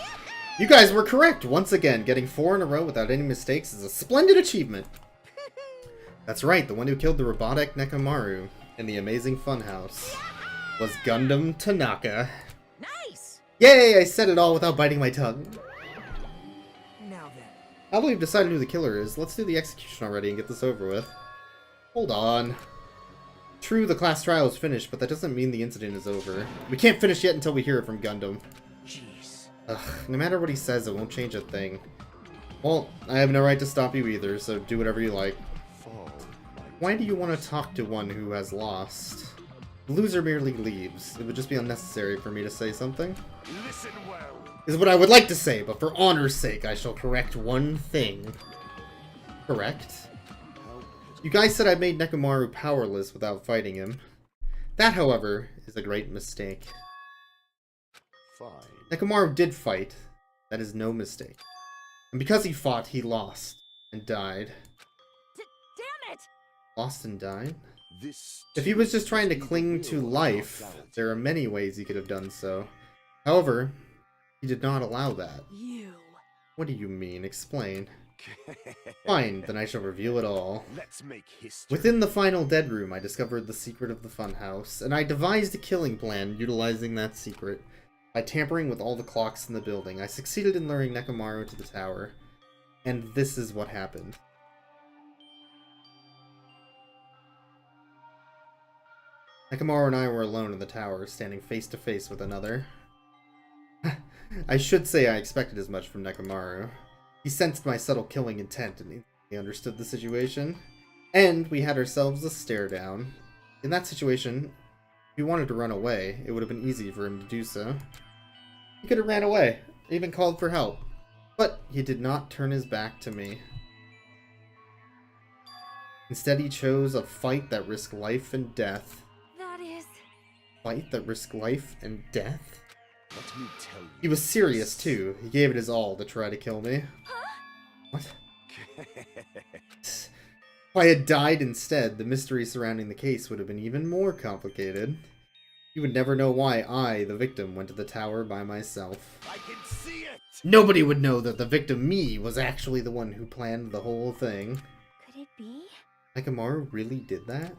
you guys were correct once again. Getting 4 in a row without any mistakes is a splendid achievement. That's right, the one who killed the robotic Nekomaru in the amazing funhouse was Gundam Tanaka. Nice. Yay, I said it all without biting my tongue. Now then. Now that we've decided who the killer is, let's do the execution already and get this over with. Hold on. True, the class trial is finished, but that doesn't mean the incident is over. We can't finish yet until we hear it from Gundam. Jeez. Ugh, no matter what he says, it won't change a thing. Well, I have no right to stop you either, so do whatever you like. Why do you want to talk to one who has lost? The loser merely leaves. It would just be unnecessary for me to say something. Listen well. Is what I would like to say, but for honor's sake, I shall correct one thing. Correct? You guys said I made Nekomaru powerless without fighting him. That, however, is a great mistake. Fine. Nekomaru did fight. That is no mistake. And because he fought, he lost. And died. Damn it! Lost and died? This If he was just trying to cling to life, there are many ways he could have done so. However, he did not allow that. You. What do you mean? Explain. Fine, then I shall reveal it all. Let's make history. Within the final dead room, I discovered the secret of the funhouse, and I devised a killing plan utilizing that secret. By tampering with all the clocks in the building, I succeeded in luring Nekomaru to the tower. And this is what happened. Nekomaru and I were alone in the tower, standing face to face with another. I should say I expected as much from Nekomaru. He sensed my subtle killing intent and he understood the situation. And we had ourselves a stare down. In that situation, if he wanted to run away, it would have been easy for him to do so. He could have ran away, even called for help. But he did not turn his back to me. Instead, he chose a fight that risked life and death. That is. Fight that risked life and death? Let me tell you. He was serious, too. He gave it his all to try to kill me. What? If I had died instead, the mystery surrounding the case would have been even more complicated. You would never know why I, the victim, went to the tower by myself. I can see it. Nobody would know that the victim, me, was actually the one who planned the whole thing. Could it be? Nekomaru really did that?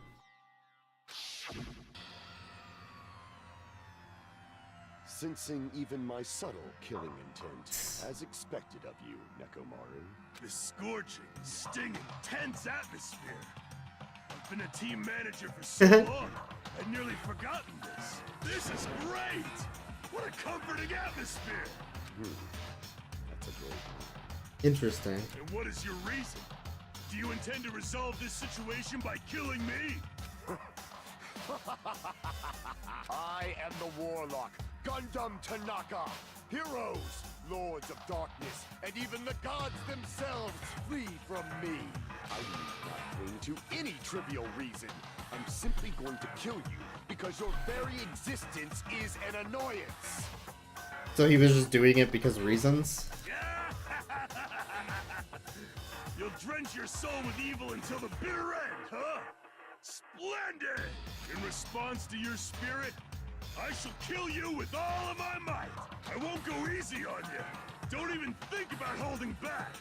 Sensing even my subtle killing intent, as expected of you, Nekomaru. This scorching, stinging, tense atmosphere. I've been a team manager for so long, I'd nearly forgotten this. This is great! What a comforting atmosphere! That's a great one. Interesting. And what is your reason? Do you intend to resolve this situation by killing me? I am the Warlock, Gundam Tanaka. Heroes, Lords of Darkness, and even the gods themselves flee from me. I need not cling to any trivial reason. I'm simply going to kill you because your very existence is an annoyance. So he was just doing it because of reasons? You'll drench your soul with evil until the bitter end, huh? Splendid! In response to your spirit, I shall kill you with all of my might. I won't go easy on you. Don't even think about holding back.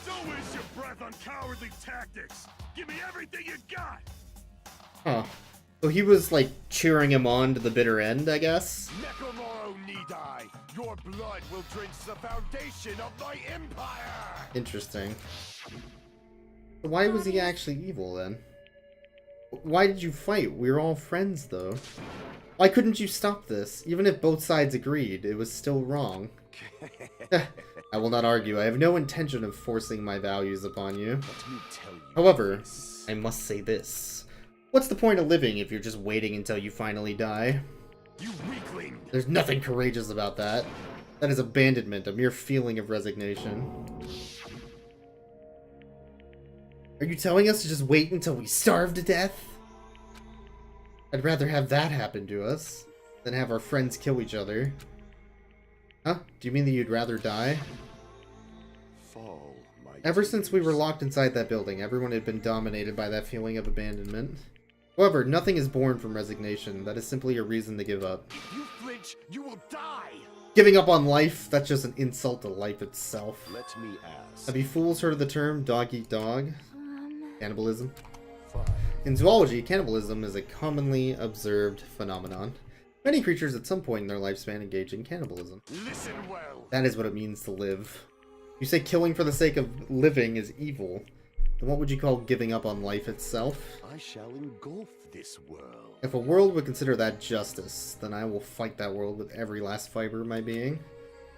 Don't waste your breath on cowardly tactics. Give me everything you got. Huh. So he was like cheering him on to the bitter end, I guess? Nekomoro Nidai, your blood will drench the foundation of my empire! Interesting. So why was he actually evil then? Why did you fight? We were all friends though. Why couldn't you stop this? Even if both sides agreed, it was still wrong. I will not argue. I have no intention of forcing my values upon you. Let me tell you However, this. I must say this. What's the point of living if you're just waiting until you finally die? You weakling! There's nothing courageous about that. That is abandonment, a mere feeling of resignation. Are you telling us to just wait until we starve to death? I'd rather have that happen to us than have our friends kill each other. Huh? Do you mean that you'd rather die? Fall, my Ever since we were tears. locked inside that building, everyone had been dominated by that feeling of abandonment. However, nothing is born from resignation. That is simply a reason to give up. If you flinch, you will die! Giving up on life? That's just an insult to life itself. Let me ask. Have you fools heard of the term dog eat dog? Cannibalism? Fine. In zoology, cannibalism is a commonly observed phenomenon. Many creatures at some point in their lifespan engage in cannibalism. Listen well. That is what it means to live. You say killing for the sake of living is evil. Then what would you call giving up on life itself? I shall engulf this world. If a world would consider that justice, then I will fight that world with every last fiber of my being.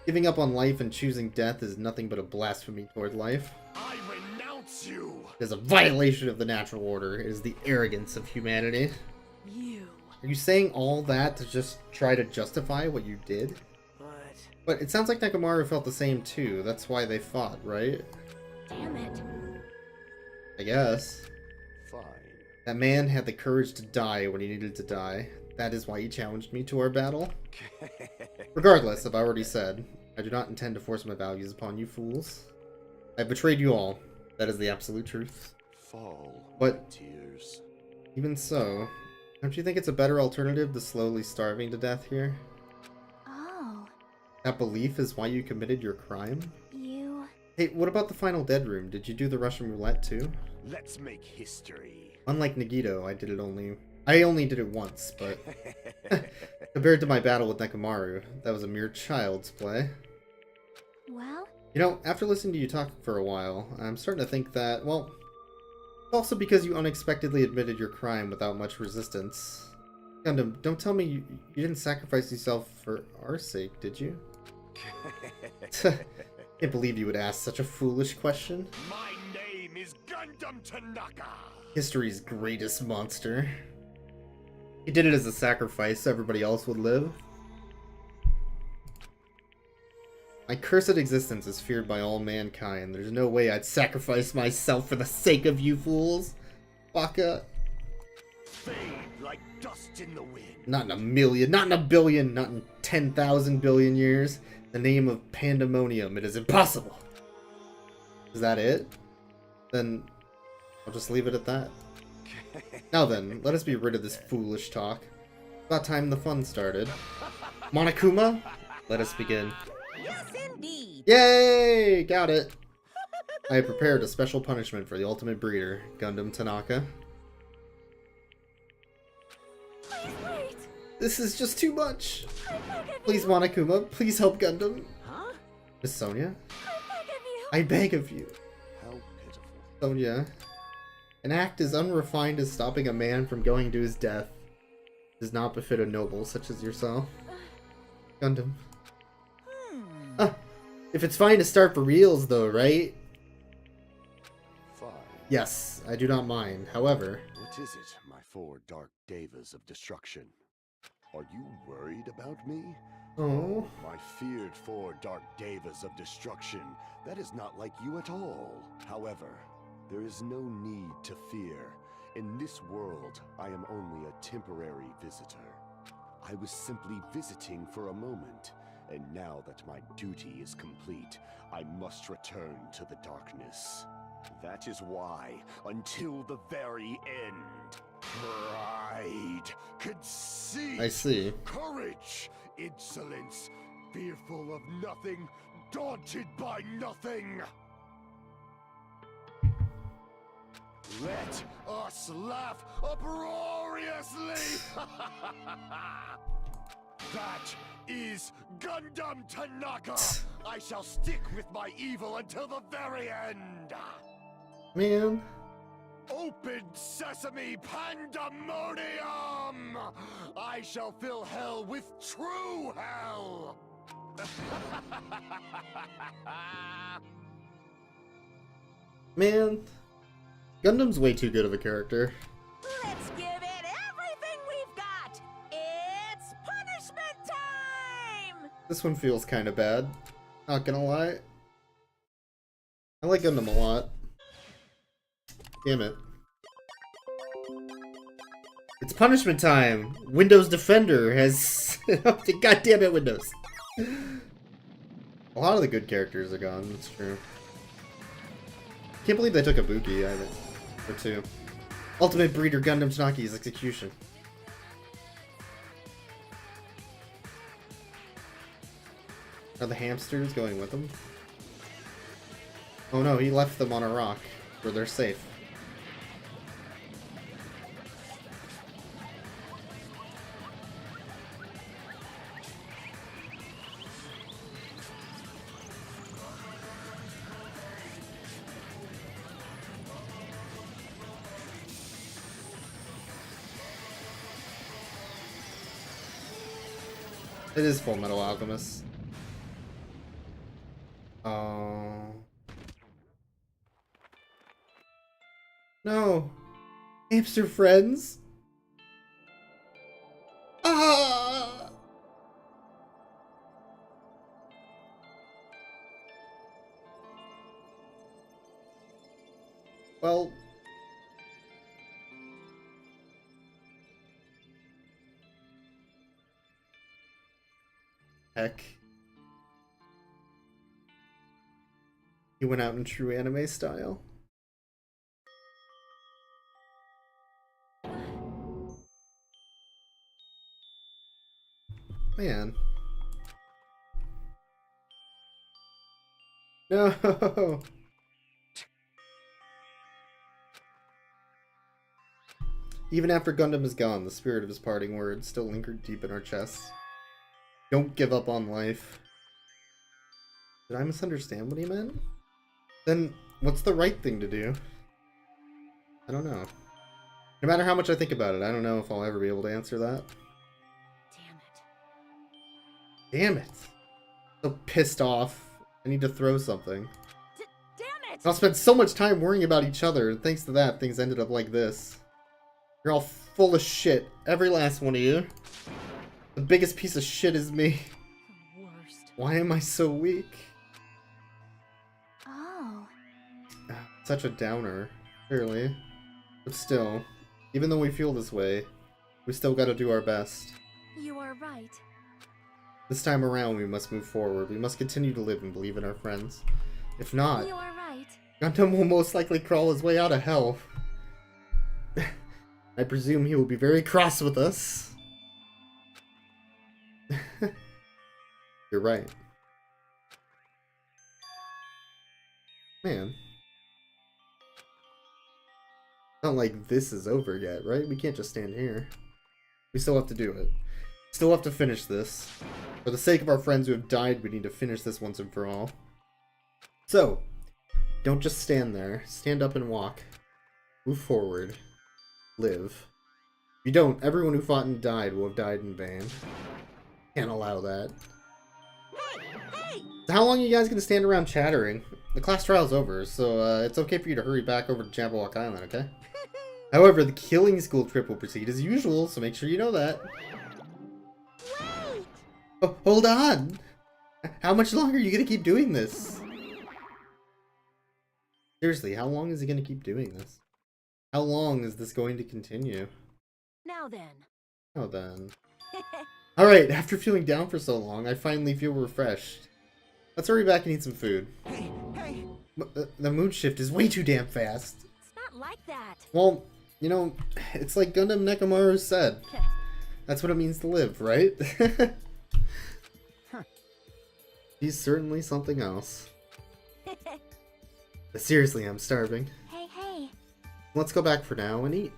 Giving up on life and choosing death is nothing but a blasphemy toward life. I renounce you! It is a violation of the natural order. It is the arrogance of humanity. You. Are you saying all that to just try to justify what you did? But But it sounds like Nekomaru felt the same too. That's why they fought, right? Damn it. I guess. Fine. That man had the courage to die when he needed to die. That is why he challenged me to our battle. Regardless, I've already said, I do not intend to force my values upon you fools. I have betrayed you all. That is the absolute truth. Fall, But- my tears. Even so, don't you think it's a better alternative to slowly starving to death here? Oh, That belief is why you committed your crime? you... Hey, what about the final dead room? Did you do the Russian roulette too? Let's make history. Unlike Nagito, I only did it once, but compared to my battle with Nekomaru, that was a mere child's play. Well, You know, after listening to you talk for a while, I'm starting to think that, well, also because you unexpectedly admitted your crime without much resistance. Gundam, don't tell me you didn't sacrifice yourself for our sake, did you? Can't believe you would ask such a foolish question. My name is Gundam Tanaka. History's greatest monster. He did it as a sacrifice so everybody else would live. My cursed existence is feared by all mankind. There's no way I'd sacrifice myself for the sake of you fools. Baka. Fade like dust in the wind. Not in a million, not in a billion, not in 10,000 billion years. In the name of pandemonium, it is impossible. Is that it? Then I'll just leave it at that. Now then, let us be rid of this foolish talk. About time the fun started. Monokuma, let us begin. Yes, indeed. Yay! Got it! I have prepared a special punishment for the ultimate breeder, Gundam Tanaka. please wait. This is just too much! I beg of Please, you. Monokuma, please help Gundam. Huh? Miss Sonia? I beg of you. I beg of you. How pitiful. Sonia. An act as unrefined as stopping a man from going to his death does not befit a noble such as yourself. Gundam. If it's fine to start for reals, though, right? Fine. Yes, I do not mind. However... What is it, my four dark devas of destruction? Are you worried about me? Oh. My feared four dark devas of destruction. That is not like you at all. However, there is no need to fear. In this world, I am only a temporary visitor. I was simply visiting for a moment, and now that my duty is complete, I must return to the darkness. That is why, until the very end, pride, conceit, I see. courage, insolence, fearful of nothing, daunted by nothing. Let us laugh uproariously! That is Gundam Tanaka! I shall stick with my evil until the very end! Man. Open sesame pandemonium! I shall fill hell with true hell! Man. Gundam's way too good of a character. Let's give it everything we've got! It's punishment time! This one feels kind of bad. Not gonna lie. I like Gundam a lot. Damn it. It's punishment time! Windows Defender has... God damn it, Windows! A lot of the good characters are gone, that's true. Can't believe they took a Buki either. Or two. Ultimate Breeder Gundam Tanaki's execution. Are the hamsters going with him? Oh no, he left them on a rock, where they're safe. It is Full Metal Alchemist. Oh. No. Hamster friends? Ah! Well... Heck. He went out in true anime style. Man. No! Even after Gundam is gone, the spirit of his parting words still lingered deep in our chests. Don't give up on life. Did I misunderstand what he meant? Then, what's the right thing to do? I don't know. No matter how much I think about it, I don't know if I'll ever be able to answer that. Damn it. Damn it! So pissed off. I need to throw something. Damn it! I'll spend so much time worrying about each other, and thanks to that, things ended up like this. You're all full of shit. Every last one of you. The biggest piece of shit is me. The worst. Why am I so weak? Oh. Such a downer, clearly. But still, even though we feel this way, we still gotta do our best. You are right. This time around, we must move forward. We must continue to live and believe in our friends. If not, You are right. Gundam will most likely crawl his way out of hell. I presume he will be very cross with us. You're right. Man. Not like this is over yet, right? We can't just stand here. We still have to do it. Still have to finish this. For the sake of our friends who have died, we need to finish this once and for all. So, don't just stand there. Stand up and walk. Move forward. Live. If you don't, everyone who fought and died will have died in vain. Can't allow that. Hey! Hey! How long are you guys gonna stand around chattering? The class trial's over, so it's okay for you to hurry back over to Jabberwock Island, okay? However, the killing school trip will proceed as usual, so make sure you know that. Wait! Oh, hold on! How much longer are you gonna keep doing this? Seriously, how long is he gonna keep doing this? How long is this going to continue? Now then. Oh then. Alright, after feeling down for so long, I finally feel refreshed. Let's hurry back and eat some food. Hey, hey! The mood shift is way too damn fast. It's not like that. Well, you know, it's like Gundam Nekomaru said. That's what it means to live, right? He's certainly something else. But seriously, I'm starving. Hey. Let's go back for now and eat.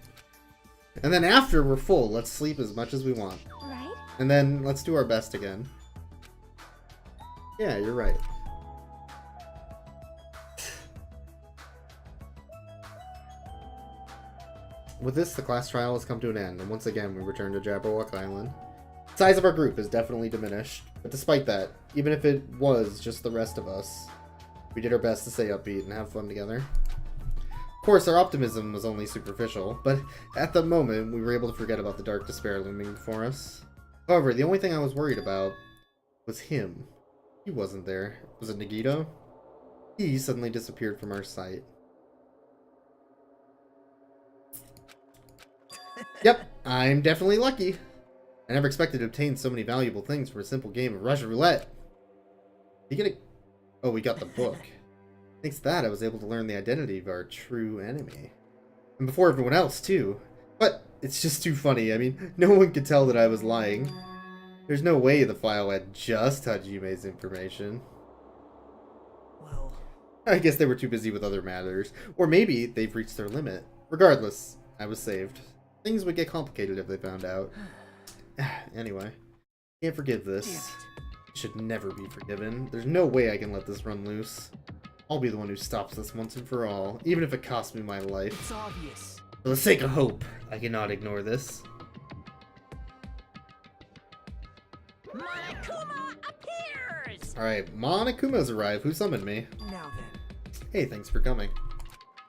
And then after we're full, let's sleep as much as we want. Right? And then let's do our best again. Yeah, you're right. With this, the class trial has come to an end, and once again we return to Jabberwock Island. The size of our group is definitely diminished, but despite that, even if it was just the rest of us, we did our best to stay upbeat and have fun together. Of course, our optimism was only superficial, but at the moment, we were able to forget about the dark despair looming before us. However, the only thing I was worried about was him. He wasn't there. Was it Nagito? He suddenly disappeared from our sight. Yep, I'm definitely lucky. I never expected to obtain so many valuable things for a simple game of Russian roulette. You get a... Oh, we got the book. Thanks to that, I was able to learn the identity of our true enemy. And before everyone else, too. But it's just too funny. I mean, no one could tell that I was lying. There's no way the file had just Hajime's information. Well, I guess they were too busy with other matters. Or maybe they've reached their limit. Regardless, I was saved. Things would get complicated if they found out. Anyway, can't forgive this. It should never be forgiven. There's no way I can let this run loose. I'll be the one who stops this once and for all, even if it costs me my life. it's obvious. For the sake of hope, I cannot ignore this. Monokuma appears! Alright, Monokuma's arrived. Who summoned me? Now then. Hey, thanks for coming.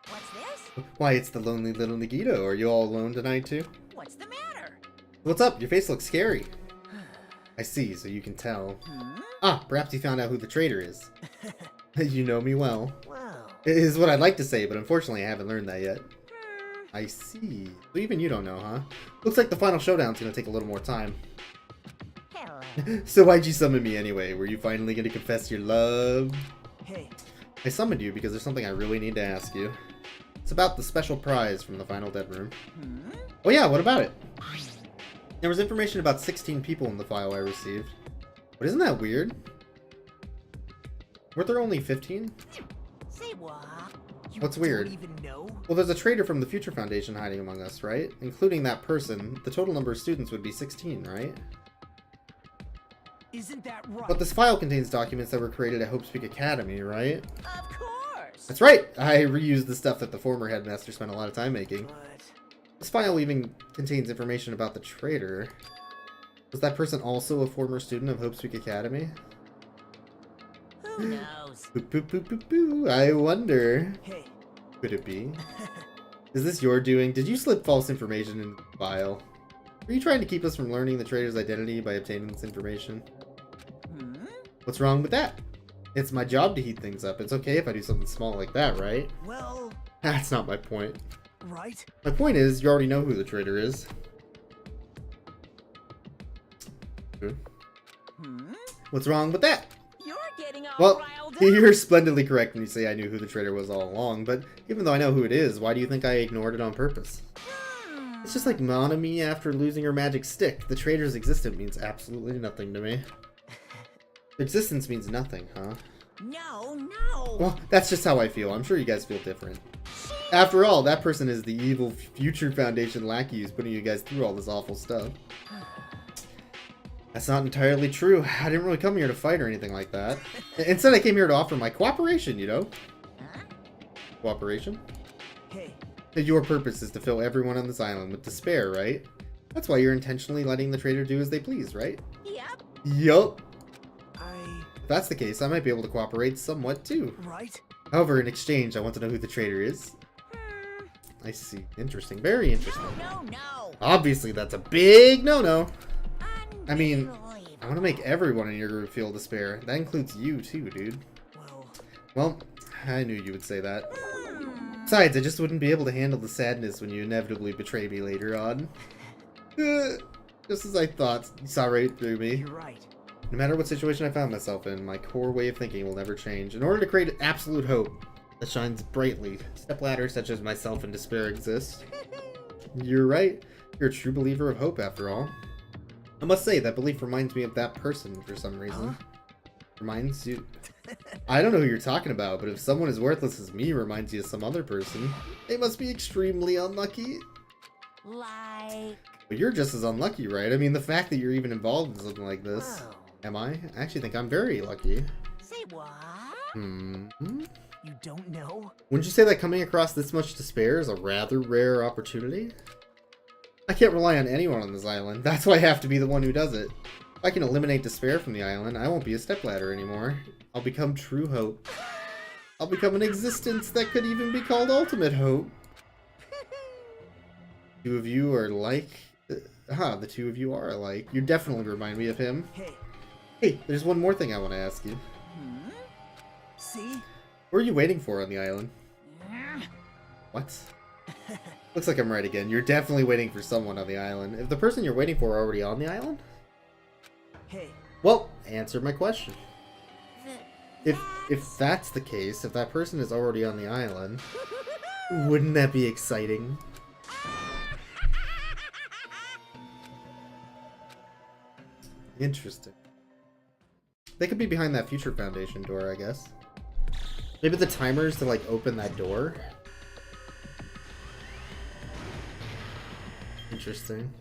What's this? Why, it's the lonely little Nagito. Are you all alone tonight, too? What's the matter? What's up? Your face looks scary. I see, so you can tell. Ah, perhaps you found out who the traitor is. You know me well. Well, Is what I'd like to say, but unfortunately I haven't learned that yet. I see. So even you don't know, huh? Looks like the final showdown's gonna take a little more time. Hello. So why'd you summon me anyway? Were you finally gonna confess your love? hey, I summoned you because there's something I really need to ask you. It's about the special prize from the final dead room. Oh yeah, what about it? There was information about 16 people in the file I received. But isn't that weird? Weren't there only 15? Say what? you What's don't weird? even know? Well, there's a traitor from the Future Foundation hiding among us, right? Including that person, the total number of students would be 16, right? Isn't that right? But this file contains documents that were created at Hope Speak Academy, right? Of course. That's right! I reused the stuff that the former headmaster spent a lot of time making. But This file even contains information about the traitor. Was that person also a former student of Hope Speak Academy? Who knows? Boo, boo, boo, boo, boo. I wonder. hey, Could it be? Is this your doing? Did you slip false information in the file? Are you trying to keep us from learning the traitor's identity by obtaining this information? What's wrong with that? It's my job to heat things up. It's okay if I do something small like that, right? well, That's not my point. right? My point is, you already know who the traitor is. What's wrong with that? You're getting all Well, riled up. you're splendidly correct when you say I knew who the traitor was all along, but even though I know who it is, why do you think I ignored it on purpose? It's just like Monami after losing her magic stick. The traitor's existence means absolutely nothing to me. Existence means nothing, huh? No, no. Well, that's just how I feel. I'm sure you guys feel different. After all, that person is the evil Future Foundation lackey who's putting you guys through all this awful stuff. That's not entirely true. I didn't really come here to fight or anything like that. Instead, I came here to offer my cooperation, you know? Huh? Cooperation? Hey, Your purpose is to fill everyone on this island with despair, right? That's why you're intentionally letting the traitor do as they please, right? Yep. Yup. I... that's the case, I might be able to cooperate somewhat too. Right? However, in exchange, I want to know who the traitor is. I see. Interesting. Very interesting. No, no. Obviously, that's a big no-no. I mean, Unbelievable. I want to make everyone in your group feel despair. That includes you too, dude. Well, I knew you would say that. Besides, I just wouldn't be able to handle the sadness when you inevitably betray me later on. Just as I thought, you saw right through me. You're right. No matter what situation I found myself in, my core way of thinking will never change. In order to create absolute hope that shines brightly, stepladders such as myself in despair exist. You're right. You're a true believer of hope, after all. I must say, that belief reminds me of that person for some reason. Reminds you... I don't know who you're talking about, but if someone as worthless as me reminds you of some other person, they must be extremely unlucky. Like... But you're just as unlucky, right? I mean, the fact that you're even involved in something like this. Whoa. Am I? I actually think I'm very lucky. Say what? You don't know? Wouldn't you say that coming across this much despair is a rather rare opportunity? I can't rely on anyone on this island. That's why I have to be the one who does it. If I can eliminate despair from the island, I won't be a stepladder anymore. I'll become true hope. I'll become an existence that could even be called ultimate hope. Two of you are like... the two of you are alike. You definitely remind me of him. Hey, there's one more thing I want to ask you. See? What are you waiting for on the island? What? Looks like I'm right again. You're definitely waiting for someone on the island. If the person you're waiting for are already on the island? Hey. Well, answer my question. If that's the case, if that person is already on the island, wouldn't that be exciting? Interesting. They could be behind that future foundation door, I guess. Maybe the timers to like open that door. Interesting.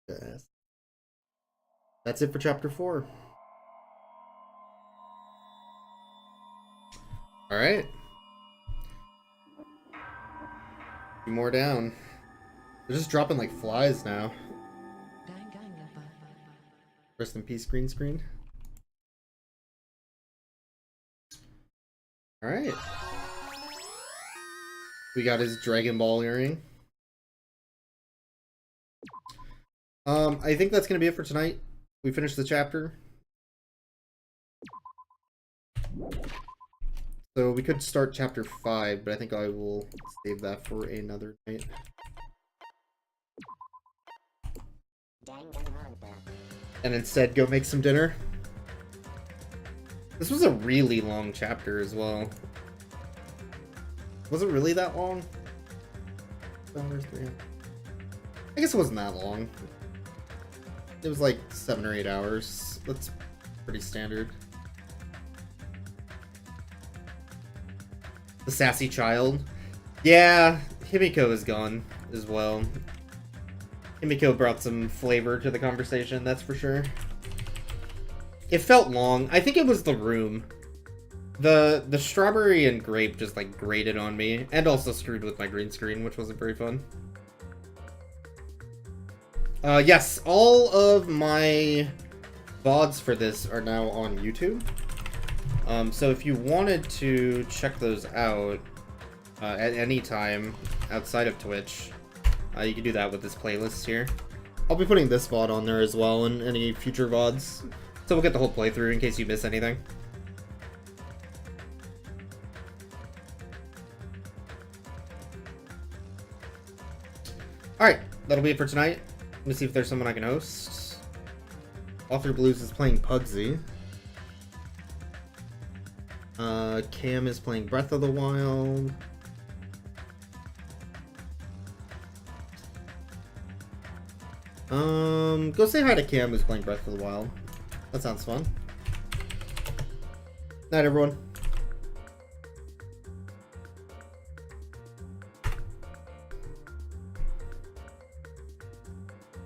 Yes. That's it for chapter 4. Alright. Few more down. They're just dropping like flies now. Rest in peace, green screen. Alright. We got his Dragon Ball earring. I think that's gonna be it for tonight. We finished the chapter. So we could start chapter 5, but I think I will save that for another night. Danganronpa. And instead go make some dinner. This was a really long chapter as well. Was it really that long? I guess it wasn't that long. It was like 7 or 8 hours. That's pretty standard. The sassy child. Yeah, Himiko is gone as well. Himiko brought some flavor to the conversation, that's for sure. It felt long. I think it was the room. The strawberry and grape just like grated on me, and also screwed with my green screen, which wasn't very fun. Yes, all of my VODs for this are now on YouTube. So if you wanted to check those out at any time outside of Twitch, you can do that with this playlist here. I'll be putting this VOD on there as well, and any future VODs. So we'll get the whole playthrough in case you miss anything. Alright, that'll be it for tonight. Let me see if there's someone I can host. Author Blues is playing Pugsy. Cam is playing Breath of the Wild. Go say hi to Cam who's playing Breath of the Wild. That sounds fun. Night, everyone.